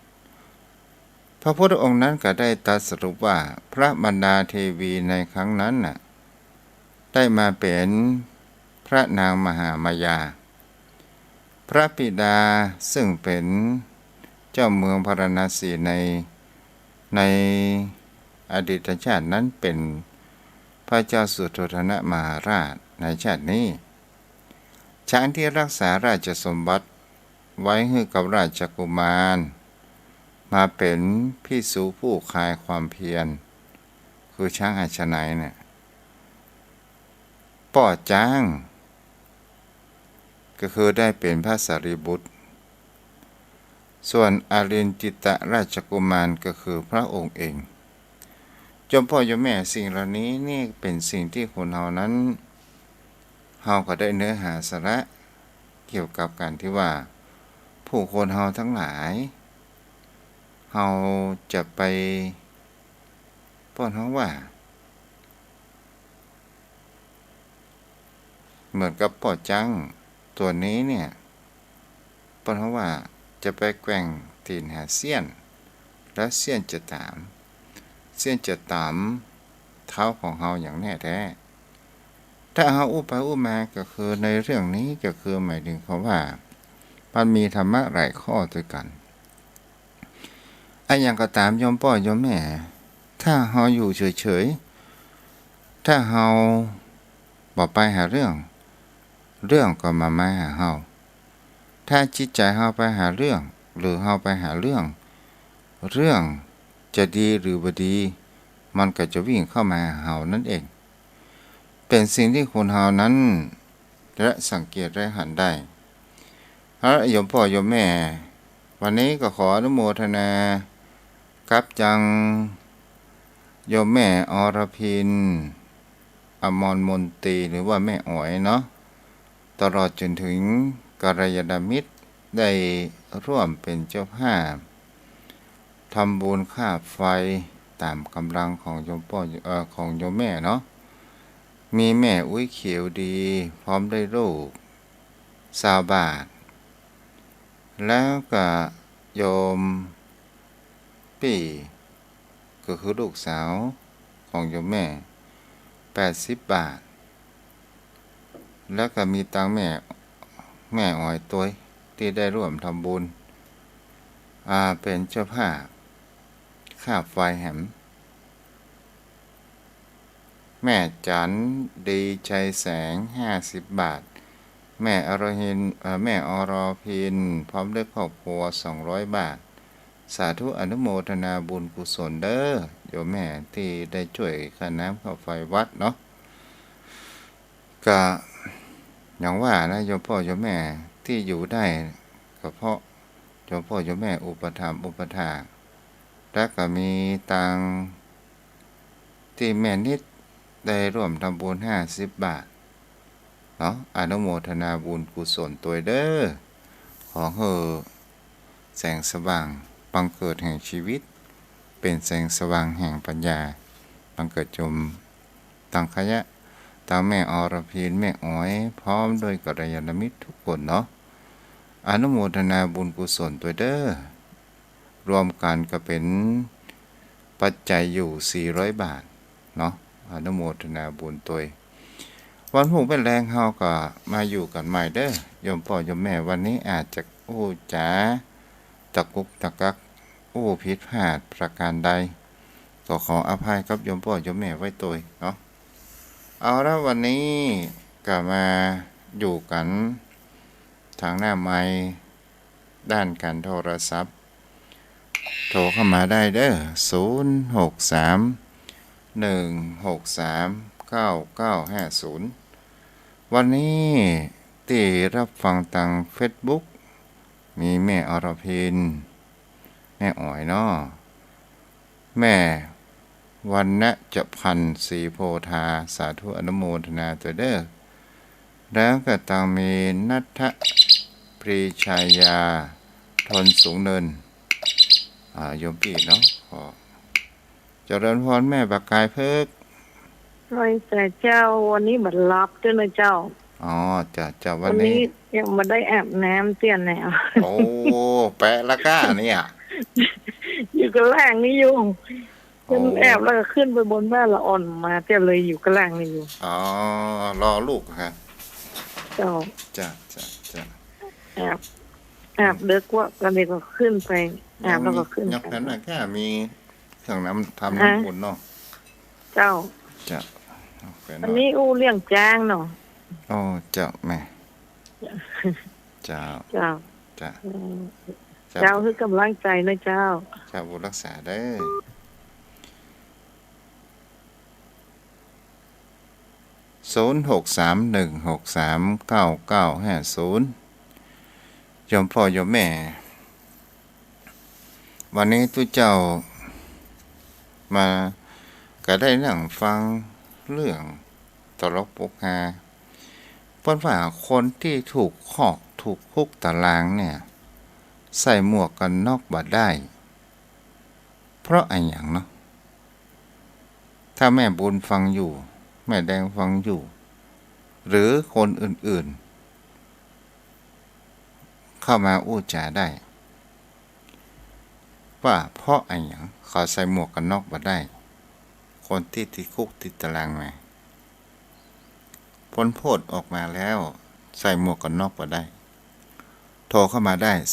พระพุทธองค์นั้นก็ได้ตรัสรุปว่าพระบรรดาเทวีในครั้งนั้นน่ะได้มาเป็นพระนางมหามายาพระบิดาซึ่งเป็นเจ้าเมืองพาราณสีในอดีตชาตินั้นเป็นพระเจ้าสุโธทนะมหาราชในชาตินี้ช้างที่รักษาราชสมบัติไว้ให้กับราชกุมาร มาเป็นภิกษุผู้คลายความเพียรคือช้างอาชนัยเนี่ยป่อจ้างก็คือได้เป็นพระสารีบุตรส่วนอารินจิตราชกุมารก็คือพระองค์เองจมพ่อโยมแม่สิ่งเหล่านี้นี่เป็นสิ่งที่คนเฮานั้นเฮาก็ได้เนื้อหาสาระเกี่ยวกับการที่ว่าผู้คนเฮาทั้งหลายเฮาจะไปป้อนเฮาว่าเหมือนกับป่อจังตัวนี้เนี่ยป้อนเฮาว่าจะไปแกว่งตีนหาเสี้ยนแล้วเสี้ยนจะตามเสี้ยนจะตามเท้าของเฮาอย่างแน่แท้ถ้าเฮาอุปมาก็คือในเรื่องนี้ก็คือหมายถึงเขาว่ามันมีธรรมะหลายข้อด้วยกันอย่างก็ตามโยมพ่อโยมแม่ถ้าเฮาอยู่เฉยๆถ้าเฮาบ่ไปหาเรื่องก็มาหาเฮาถ้าจิตใจเฮาไปหาเรื่องหรือเฮาไปหาเรื่องจะดีหรือบ่ดีมันก็จะวิ่งเข้ามาหาเฮานั่นเองเป็นสิ่งที่คนเฮานั้นและสังเกตได้หันได้โยมพ่อโยมแม่วันนี้ก็ขออนุโมทนากับจังโยมแม่อรพินอมรมนตรีหรือว่าแม่อ๋อยเนาะตลอดจนถึงกัลยาณมิตรได้ร่วมเป็นเจ้าภาพทำบุญค่าไฟตามกำลังของโยมพ่อของโยมแม่เนาะมีแม่อุ้ยเขียวดีพร้อมได้ลูก20 บาทแล้วก็โยมปี่ก็คือลูกสาวของโยมแม่80 บาทแล้วก็มีตังแม่อ้อยตัวที่ได้ร่วมทำบุญเป็นเจ้าภาพค่าไฟแหมแม่จันดีใจแสง50 บาทแม่แม่อรพินพร้อมด้วยครอบครัว200 บาทสาธุอนุโมทนาบุญกุศลเด้อโยมแม่ที่ได้ช่วยค่าน้ำค่าไฟวัดเนาะก็อย่างว่านะโยมพ่อโยมแม่ที่อยู่ได้ก็เพราะโยมพ่อโยมแม่อุปถัมภ์อุปถากและก็มีตังที่แม่นิดได้ร่วมทำบุญ50 บาทเนาะอนุโมทนาบุญกุศลตัวเด้อขอให้แสงสว่างบังเกิดแห่งชีวิตเป็นแสงสว่างแห่งปัญญาบังเกิดจมตังขยะตังแม่อรพินแม่อ๋อยพร้อมด้วยกัลยาณมิตรทุกคนเนาะอนุโมทนาบุญกุศลตัวเด้อรวมกันก็เป็นปัจจัยอยู่400 บาทเนาะอนุโมทนาบุญตัววันพรุ่งเป็นแรงเฮาก็มาอยู่กันใหม่เด้อโยมพ่อโยมแม่วันนี้อาจจะจ๋าตะกุกตะกักผิดพลาดประการใดก็ขออภัยกับโยมพ่อโยมแม่ไว้ตัวเนาะเอาละวันนี้ก็มาอยู่กันทางหน้าไมค์ด้านการโทรศัพท์โทรเข้ามาได้เด้อ063-163-9950วันนี้ที่รับฟังทาง Facebook มีแม่อรพินแม่อ๋อยเนาะแม่วันณจะพันศรีโพธาสาธุอนุโมทนาตัวเด้อแล้วก็ตังมีนัทปรีชายาทนสูงเนินโยมพี่เนาะขอเจริญพรแม่ปากกายเพิกร้อยแต่เจ้าวันนี้บัดรับเจ้านะเจ้าจะวันนี้ยังมาได้อาบน้ำเตี้ยนแนวโอ้แปะละก้าเนี่ยอยู่กับแรงนี่อยู่จนแอบแล้วก็ขึ้นไปบนบ้านละอ่อนมาเตี้ยเลยอยู่กับแรงนี่อยู่รอลูกครับเจ้าจะแอบเด็กว่ากันเลยก็ขึ้นไปแอบแล้วก็ขึ้นยักษ์นั้นน่ะก็มีเครื่องน้ำทำน้ำอุ่นเนาะเจ้าอันนี้เลี้ยงจ้างเนาะเจ้าแม่เจ้า เจ้าคือกำลังใจนะเจ้าเจ้าบุญรักษาเด้อ0631639950ยมพ่อยมแม่วันนี้ทุกเจ้ามาก็ได้นั่งฟังเรื่องตลกปกฮาเพราะว่าคนที่ถูกคอกถูกคุกตารางเนี่ยใส่หมวกกันน็อกบ่ได้เพราะอะไรอย่างเนาะถ้าแม่บุญฟังอยู่แม่แดงฟังอยู่หรือคนอื่นๆเข้ามาอู้จาได้ว่าเพราะอะไรอย่างเขาใส่หมวกกันน็อกบ่ได้คนที่ติดคุกติดตารางมาพ้นโทษออกมาแล้วใส่หมวกกันน็อกบ่ได้โทรเข้ามาได้0631639950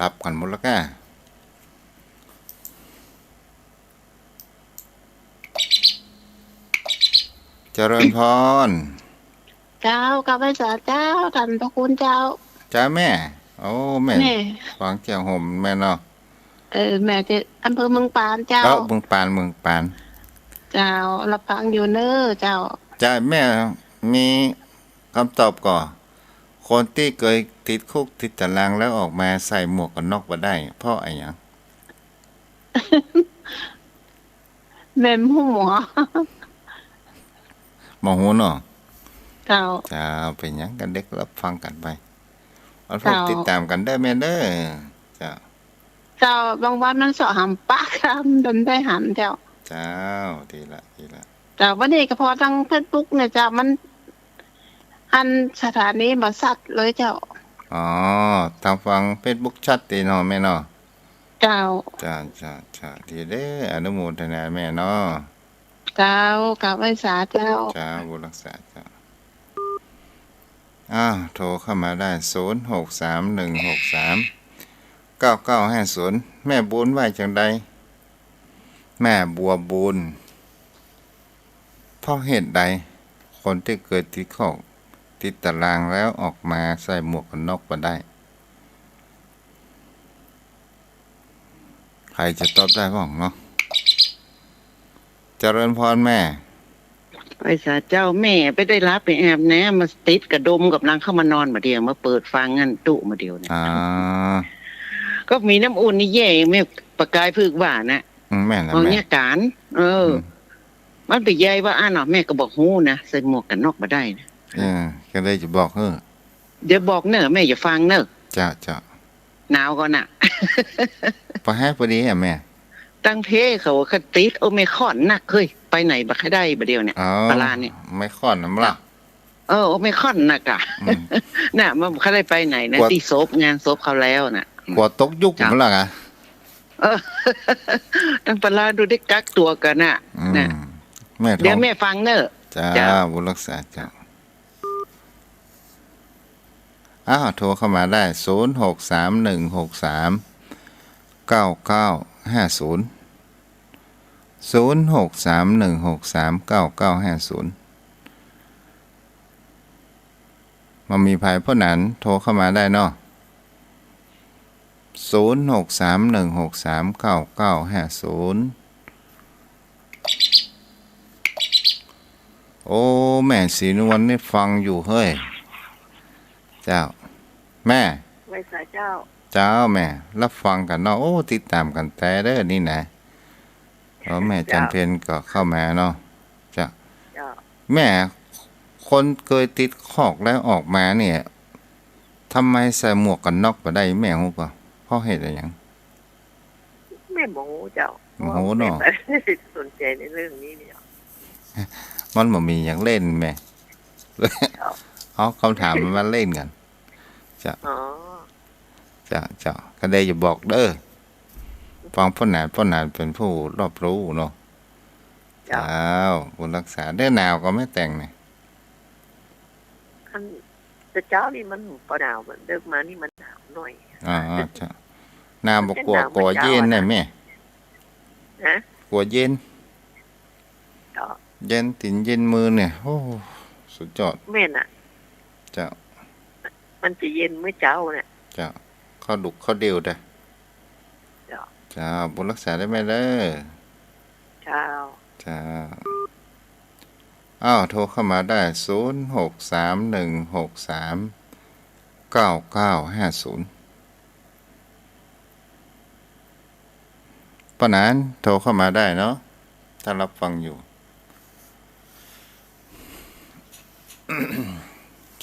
รับกันหมดแล้วก้าเจริญพรเจ้ากับพระเจ้าท่านพระคุณเจ้าจ้าแม่โอ้แม่ฟังเจ้าห่มแม่เนาะแม่จะอำเภอเมืองปานเจ้าเมืองปานเจ้ารับฟังอยู่เน้อเจ้าจ้าแม่มีคำตอบก่อคนที่เคยติดคุกติดตารางแล้วออกมาใส่หมวกกันน็อกบ่ได้เพราะอะไรอย่าง แม่หมอหมอหูเนาะเจ้าเป็นหยังกันเด็กรับฟังกันไปเอาพวกติดตามกันได้แม่เด้อเจ้าบางวันมันสอหำปากคำดนได้หำเจ้าดีละเจ้าวันนี้ก็พอทาง Facebook เนี่ยเจ้ามันอันสถานีบ่สัตว์เลยเจ้าทางฟัง Facebook ชัดตีเนาะแม่เนาะเจ้าดีเด้ออนุโมทนาแม่เนาะเจ้ากับไว้สาเจ้าบุญรักษาเจ้าโทรเข้ามาได้0631639950แม่บุญไว้จังใดแม่บัวบุญเพราะเหตุใดคนที่เกิดติดคุกติดตารางแล้วออกมาใส่หมวกกันน็อกบ่ได้ใครจะตอบได้บ้างเนาะเจริญพรแม่ไปสาเจ้าแม่ไปได้รับไปแอบแหนมาติดกระดมกับนางเข้ามานอนมาเดียวมาเปิดฟังงั้นตุมาเดียวเนี่ยก็มีน้ำอุ่นนี่แย่แม่ประกายพึกว่านะแม่นะแม่การมันไปแย่ว่าเนาะแม่ก็บอกฮู้นะใส่หมวกกันน็อกมาได้นะก็เลยจะบอกเดี๋ยวบอกเนอะแม่อย่าฟังเนอะจ้ะหนาวก่อนน่ะพอให้พอดีแม่ตั้งเพเขาคันติดโอเมคอนนักเคยไปไหนบักให้ได้บัดเดียวเนี่ยปลาเนี่ยไม่ค่อนน้ำล่ะโอเมคอนนักอ่ะน่ะมันเขาได้ไปไหนนะตีศพงานศพเขาแล้วน่ะกว่าตกยุคมั้งล่ะตั้งปลาดูได้กักตัวกันน่ะเดี๋ยวแม่ฟังเนอะจ้าบุญรักษาจ้าโทรเข้ามาได้0631639950 0631639950มันมีภัยเพราะนั้นโทรเข้ามาได้เนาะ0631639950โอ้แม่ศรีนวลนี่ฟังอยู่เฮ้ยเจ้าแม่ไว้สาเจ้าแม่รับฟังกันเนาะโอ้ติดตามกันแต่เด้อนี่นะแม่จันเพ็ญก็เข้ามาเนาะจ้ะแม่คนเคยติดคอกแล้วออกมาเนี่ยทำไมใส่หมวกกันน็อกบ่ได้แม่ฮู้ป่ะเพราะเหตุอะไรหยังแม่บ่ฮู้เจ้าบ่ฮู้เนาะสนใจในเรื่องนี้เนี่ยมันบ่มีหยังเล่นแม่คำถามมันมาเล่นกันจ้ะก็ได้จะบอกเด้อฟังพ่อหนานเป็นผู้รอบรู้เนาะบุญรักษาได้หนาวก็ไม่แต่งเนี่ยแต่เจ้านี่มันปหนาวมันเดิกมานี่มันหนาวหน่อยจ้ะหนาวบ่กลัวเย็นได้แม่กลัวเย็น เย็นตินเย็นมือเนี่ยโอ้สุดยอด แม่น่ะ เจ้า มันจะเย็นเมื่อเจ้าเนี่ย เจ้าข้อดุกข้อเดียวได้ เจ้า เจ้าบุญรักษาได้ไหมเด้อ เจ้า เจ้าอ้าวโทรเข้ามาได้0631639950ป้านั้นโทรเข้ามาได้เนาะถ้ารับฟังอยู่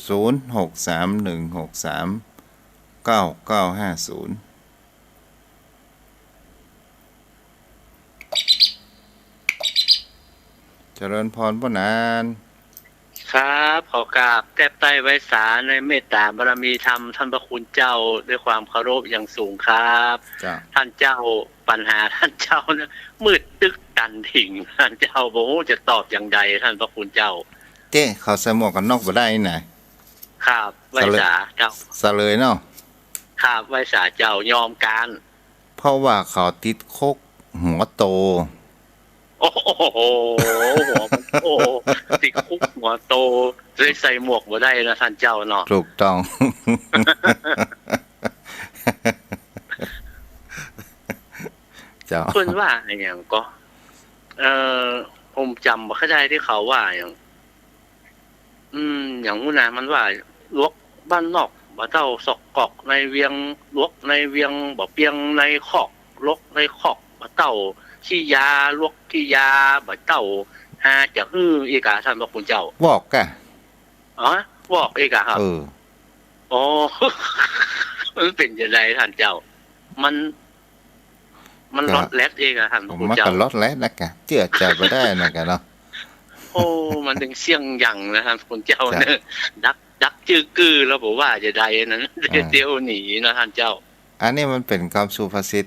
0631639950เจริญพรป้านาน ครับขอกราบแต้ไต้ไว้สาในเมตตาบารมีธรรมท่านพระคุณเจ้าด้วยความเคารพอย่างสูงครับ จ้า ท่านเจ้าปัญหาท่านเจ้าเนี่ยมืดตึกตันถิ่งท่านเจ้าบอกว่าจะตอบอย่างใดท่านพระคุณเจ้า เจ้เขาใส่หมวกกันน็อกบ่ได้ไหน ครับไว้สาเจ้า ซะเลยเนาะ ครับไว้สาเจ้ายอมการ เพราะว่าเขาติดคุกหัวโต โอ้โหหัวมันโอ้ติดคุกหัวโตเลยใส่หมวกบ่ได้นะท่านเจ้าเนาะ ถูกต้อง เจ้า เพิ่นว่าอย่างก็ผมจำบ่ค่อยได้ที่เขาว่าอย่างอย่างนู้นนะมันว่าลวกบ้านนอกบ่เต้าสอกกอกในเวียงลวกในเวียงบ่เปียงในคอกลวกในคอกบ่เต้าขี้ยาลวกขี้ยาบ่เต้าหาจะฮื้ออีกอะท่านพระคุณเจ้า บอกกะ อ๋อบอกอีกอะครับ อ๋อ มันเป็นจังไดท่านเจ้า มันลดแลดเองอะท่านพระคุณ มัน เจ้า ก็ลดแล้วนะกะเจือใจบ่ได้นะกะเนาะ โอ้ มันถึงเสี่ยงหยังนะครับคุณเจ้าเนี่ยดักจื้อกือแล้วบอกว่าจะได้นั้นเดี๋ยวหนีนะท่านเจ้า อันนี้มันเป็นคำสุภาษิต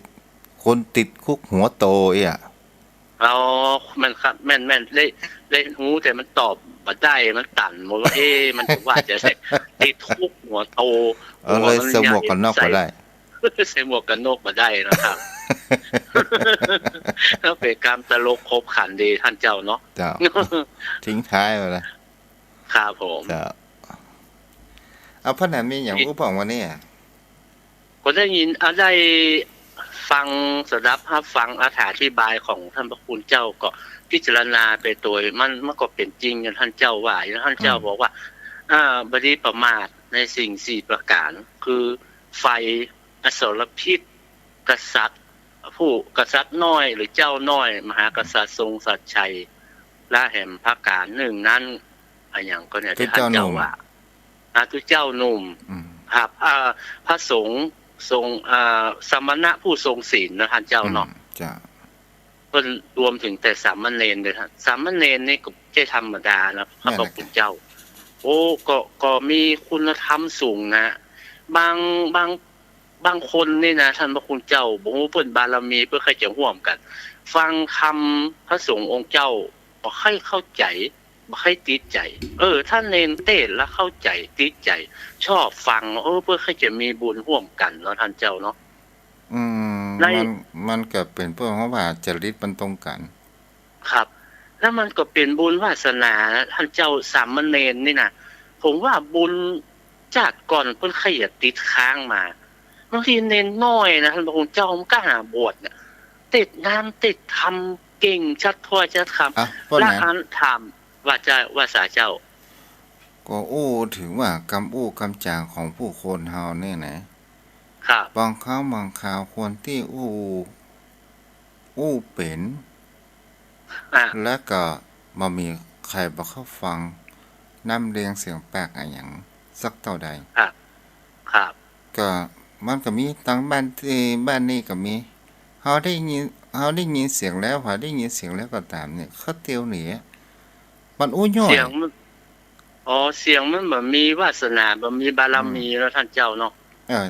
คนติดคุกหัวโตเอี่ย เอามันครับแม่นได้หูแต่มันตอบบ่ได้มันตันหมดว่ามันจะว่าจะติดคุกหัวโต เลยใส่หมวกกันน็อกบ่ได้ ใส่หมวกกันน็อกบ่ได้นะครับ แล้วเป็นการตลกครบขันดีท่านเจ้าเนาะ เจ้า ทิ้งท้ายไว้ละ ครับผม เจ้าเอาพระนามมีอย่างผู้บอกว่าเนี่ย ก็ได้ยินได้ฟังสดับรับฟังอธิบายของท่านพระคุณเจ้าก็พิจารณาไปโดยมันก็เป็นจริงอย่างท่านเจ้าว่าอย่างท่านเจ้าบอกว่าบดีประมาทในสิ่ง4ประการคือไฟอสรพิษกษัตริย์ผู้กษัตริย์น้อยหรือเจ้าน้อยมหากษัตริย์ทรงสัจชัยและแห่งพระการหนึ่งนั้นอย่างก็เนี่ยที่ท่านเจ้าว่าทุเจ้าหนุ่มครับพระสงฆ์ทรงสมณะผู้ทรงศีลนะท่านเจ้าเนาะ จ้า เพิ่นรวมถึงแต่สามเณรด้วยท่านสามเณรนี่ก็ไม่ธรรมดานะพระคุณเจ้าโอ้ก็มีคุณธรรมสูงนะบางคนนี่นะท่านพระคุณเจ้าบ่ฮู้เพิ่นบารมีเพื่อใครจะร่วมกันฟังคำพระสงฆ์องค์เจ้าบ่ค่อยเข้าใจบ่ค่อยติดใจท่านเนรเต้นแล้วเข้าใจติดใจชอบฟังเพื่อใครจะมีบุญร่วมกันเนาะท่านเจ้าเนาะมันก็เป็นเพราะว่าจริตมันตรงกันครับแล้วมันก็เป็นบุญวาสนาท่านเจ้าสามเณรนี่นะผมว่าบุญจากก่อนเพิ่นขยันติดค้างมาบางทีเน้นน้อยนะท่านพระคุณเจ้ามันก็หาบวชเนี่ยติดงานติดทำเก่งชัดถ้อยชัดคำและอันถามว่าสาเจ้าก็ถึงว่ากำกำจางของผู้คนเฮาเนี่ยนะครับบางครั้งบางคราวคนที่เป็นแล้วก็มามีใครบ่เข้าฟังน้ำเรียงเสียงแปลกอะไรอย่างสักเท่าใดครับก็มันก็มีทางบ้านนี้ก็มีเฮาได้ยินเสียงแล้วพอได้ยินเสียงแล้วก็ตามเนี่ยเขาเตียวหนีมันย่อยเสียงมันแบบมีวาสนาแบบมีบารมีแล้วท่านเจ้าเนาะ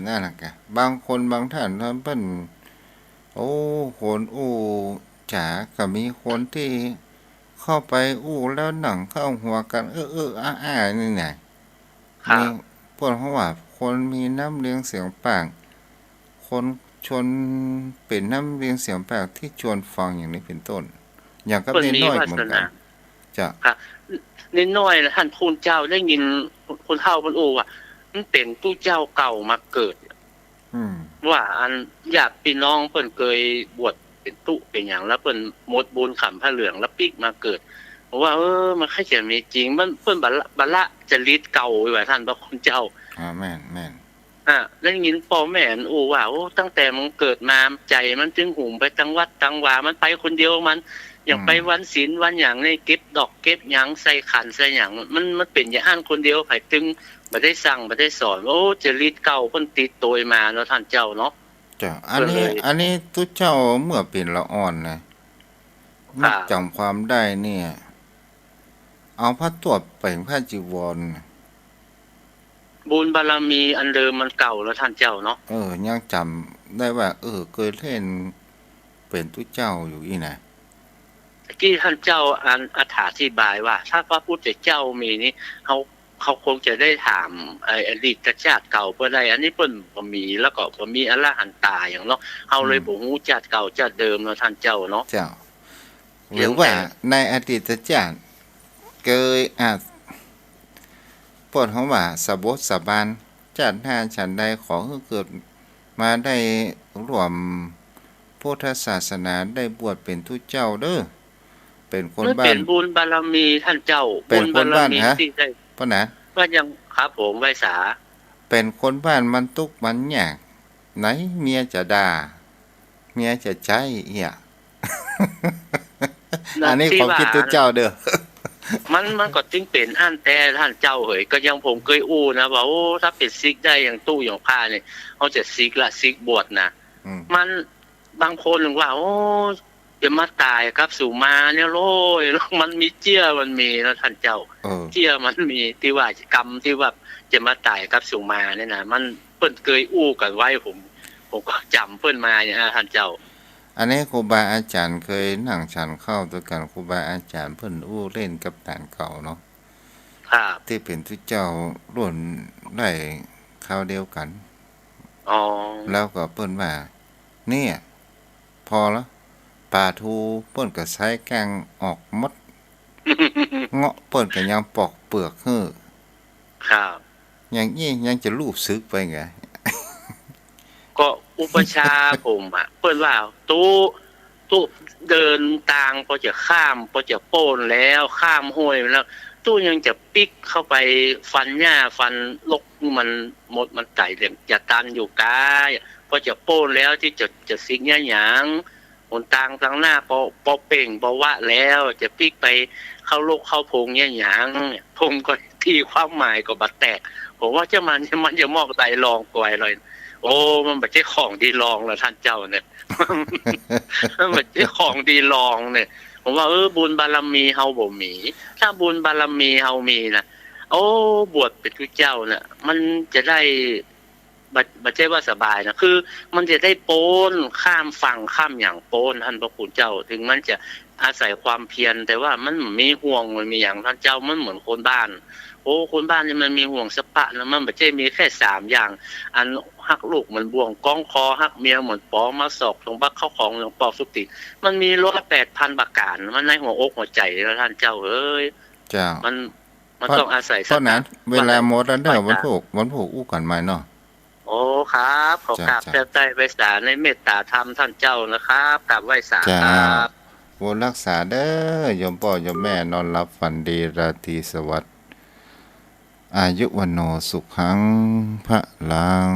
นั่นน่ะกะบางคนบางท่านเพิ่นคนจ๋าก็มีคนที่เข้าไปแล้วหนังเข้าหัวกันอ้านี่ไงมีพวกเขาว่าคนมีน้ำเลี้ยงเสียงปากคนชนเป็นน้ำเลี้ยงเสียงปากที่ชวนฟังอย่างนี้เป็นต้นอย่างก็ได้น้อยเหมือนกัน จ้ะค่ะนิดหน่อยนะท่านคุณเจ้าได้ยินคนเฒ่าเพิ่นโอ้ว่ามันเป็นตู้เจ้าเก่ามาเกิดว่าอันญาติพี่น้องเพิ่นเคยบวชเป็นตุเป็นหยังแล้วเพิ่นหมดบุญขำผ้าเหลืองแล้วปิกมาเกิดเพราะว่ามันค่อยจะมีจริงมันเพิ่นบัลละจริตเก่าไว้ว่าท่านพระคุณเจ้าแม่นได้ยินพ่อแม่นว่าตั้งแต่มันเกิดมาใจมันจึงหุ่มไปตั้งวัดตั้งวามันไปคนเดียวมันอย่างไปวันศีลวันหยังนี่เก็บดอกเก็บหยังใส่ขันใส่หยังมันเป็นอย่างอันคนเดียวไผจึงบ่ได้สั่งบ่ได้สอนจริตเก่าเพิ่นติดตัวมาเนาะท่านเจ้าเนาะจ้ะอันนี้ทุกเจ้าเมื่อเป็นละอ่อนนะมักจำความได้เนี่ยเอาผ้าตรวจไปผ้าจีวรบุญบารมีอันเดิมมันเก่าแล้วท่านเจ้าเนาะยังจำได้ว่าเคยเล่นเป็นทุกเจ้าอยู่อีนะที่ท่านเจ้าอธิบายว่าถ้าพระพุทธเจ้ามีนี่เขาคงจะได้ถามอดีตชาติเก่าเพิ่นได้อันนี้เพิ่นบ่มีแล้วก็บ่มีอรหันตาอย่างเนาะเฮาเลยบ่ฮู้ชาติเก่าชาติเดิมเนาะท่านเจ้าเนาะเจ้าหรือว่าในอดีตชาติเคยเพิ่นเฮาว่าสบทสบานชาติหน้าฉันใดขอให้เกิดมาได้ร่วมพุทธศาสนาได้บวชเป็นทุเจ้าเด้อเป็นคนบ้านเป็นบุญบารมีท่านเจ้าบุญบารมีที่ได้ป่ะนะว่ายังครับผมไว้สาเป็นคนบ้านมันทุกข์มันยากไหนเมียจะด่าเมียจะใจเหี้ยอันนี้ของคิดทุเจ้าเด้อมันก็จึงเป็นอันแต่ท่านเจ้าเฮ้ยก็ยังผมเคยอู้นะว่าถ้าเป็นซิกได้อย่างตู้อย่างผ้าเนี่ยเขาจะซิกละซิกบวชนะมันบางคนถึงว่าจะมาตายครับสู่มาเนี่ยโลยมันมีเจี้ยมันมีแล้วท่านเจ้าเจี้ยมันมีที่ว่ากรรมที่ว่าจะมาตายครับสู่มาเนี่ยนะมันเพิ่นเคยอู้กันไว้ผมก็จำเพิ่นมาเนี่ยท่านเจ้าอันนี้ครูบาอาจารย์เคยนั่งฉันเข้าด้วยกันครูบาอาจารย์เพิ่นอู้เล่นกับตานเก่าเนาะครับที่เป็นทุเจ้าร่วนได้คราวเดียวกันแล้วก็เพิ่นว่าเนี่ยพอแล้วปลาทูเปิ้นก็ใช้แกงออกมดเงาะเปิ้นก็ยังปอกเปลือกฮื้อครับอย่างนี้ยังจะรูปซึกไปไงก็อุปชาผมเปิ้นว่าตู้เดินทางพอจะข้ามพอจะโป้นแล้วข้ามห้วยแล้วตู้ยังจะปิกเข้าไปฟันหญ้าฟันลกมันหมดมันไก่เหลี่ยมจะตันอยู่กายพอจะโป้นแล้วที่จะสิงหยังหนทางทางหน้าพอเป่งพอวะแล้วจะปิกไปเข้าโลกเข้าพงเนี่ยหยังพงก็ที่ความหมายก็บัดแตกผมว่ามันจะมอกไตลองกวยเลยมันไม่ใช่ของดีลองแล้วท่านเจ้าเนี่ยมันไม่ใช่ของดีลองเนี่ยผมว่าบุญบารมีเฮาบ่มีถ้าบุญบารมีเฮามีนะบวชเป็นพระเจ้าเนี่ยมันจะได้บัดใช่ว่าสบายนะคือมันจะได้โป้นข้ามฝั่งข้ามอย่างโป้นท่านพระคุณเจ้าถึงมันจะอาศัยความเพียรแต่ว่ามันมีห่วงมันมีอย่างท่านเจ้ามันเหมือนคนบ้านคนบ้านนี่มันมีห่วงสปะนะมันไม่ใช่มีแค่3อย่างอันหักลูกเหมือนบ่วงก้องคอหักเมียเหมือนปอมาศอกตรงบักเข้าของหลวงปอสุติมันมี8,000ประการมันในหัวอกหัวใจแล้วท่านเจ้าเอ้ยเจ้ามันต้องอาศัยเพราะนั้นเวลาหมดแล้วเด้อวันผูกอู้กันใหม่เนาะครับขอกราบใจไว้สาในเมตตาธรรมท่านเจ้านะครับกราบไหว้สาครับโปรดรักษาเด้อยมพ่อยมแม่นอนรับฝันดีราตรีสวัสดิ์อายุวันโนสุขังพระลัง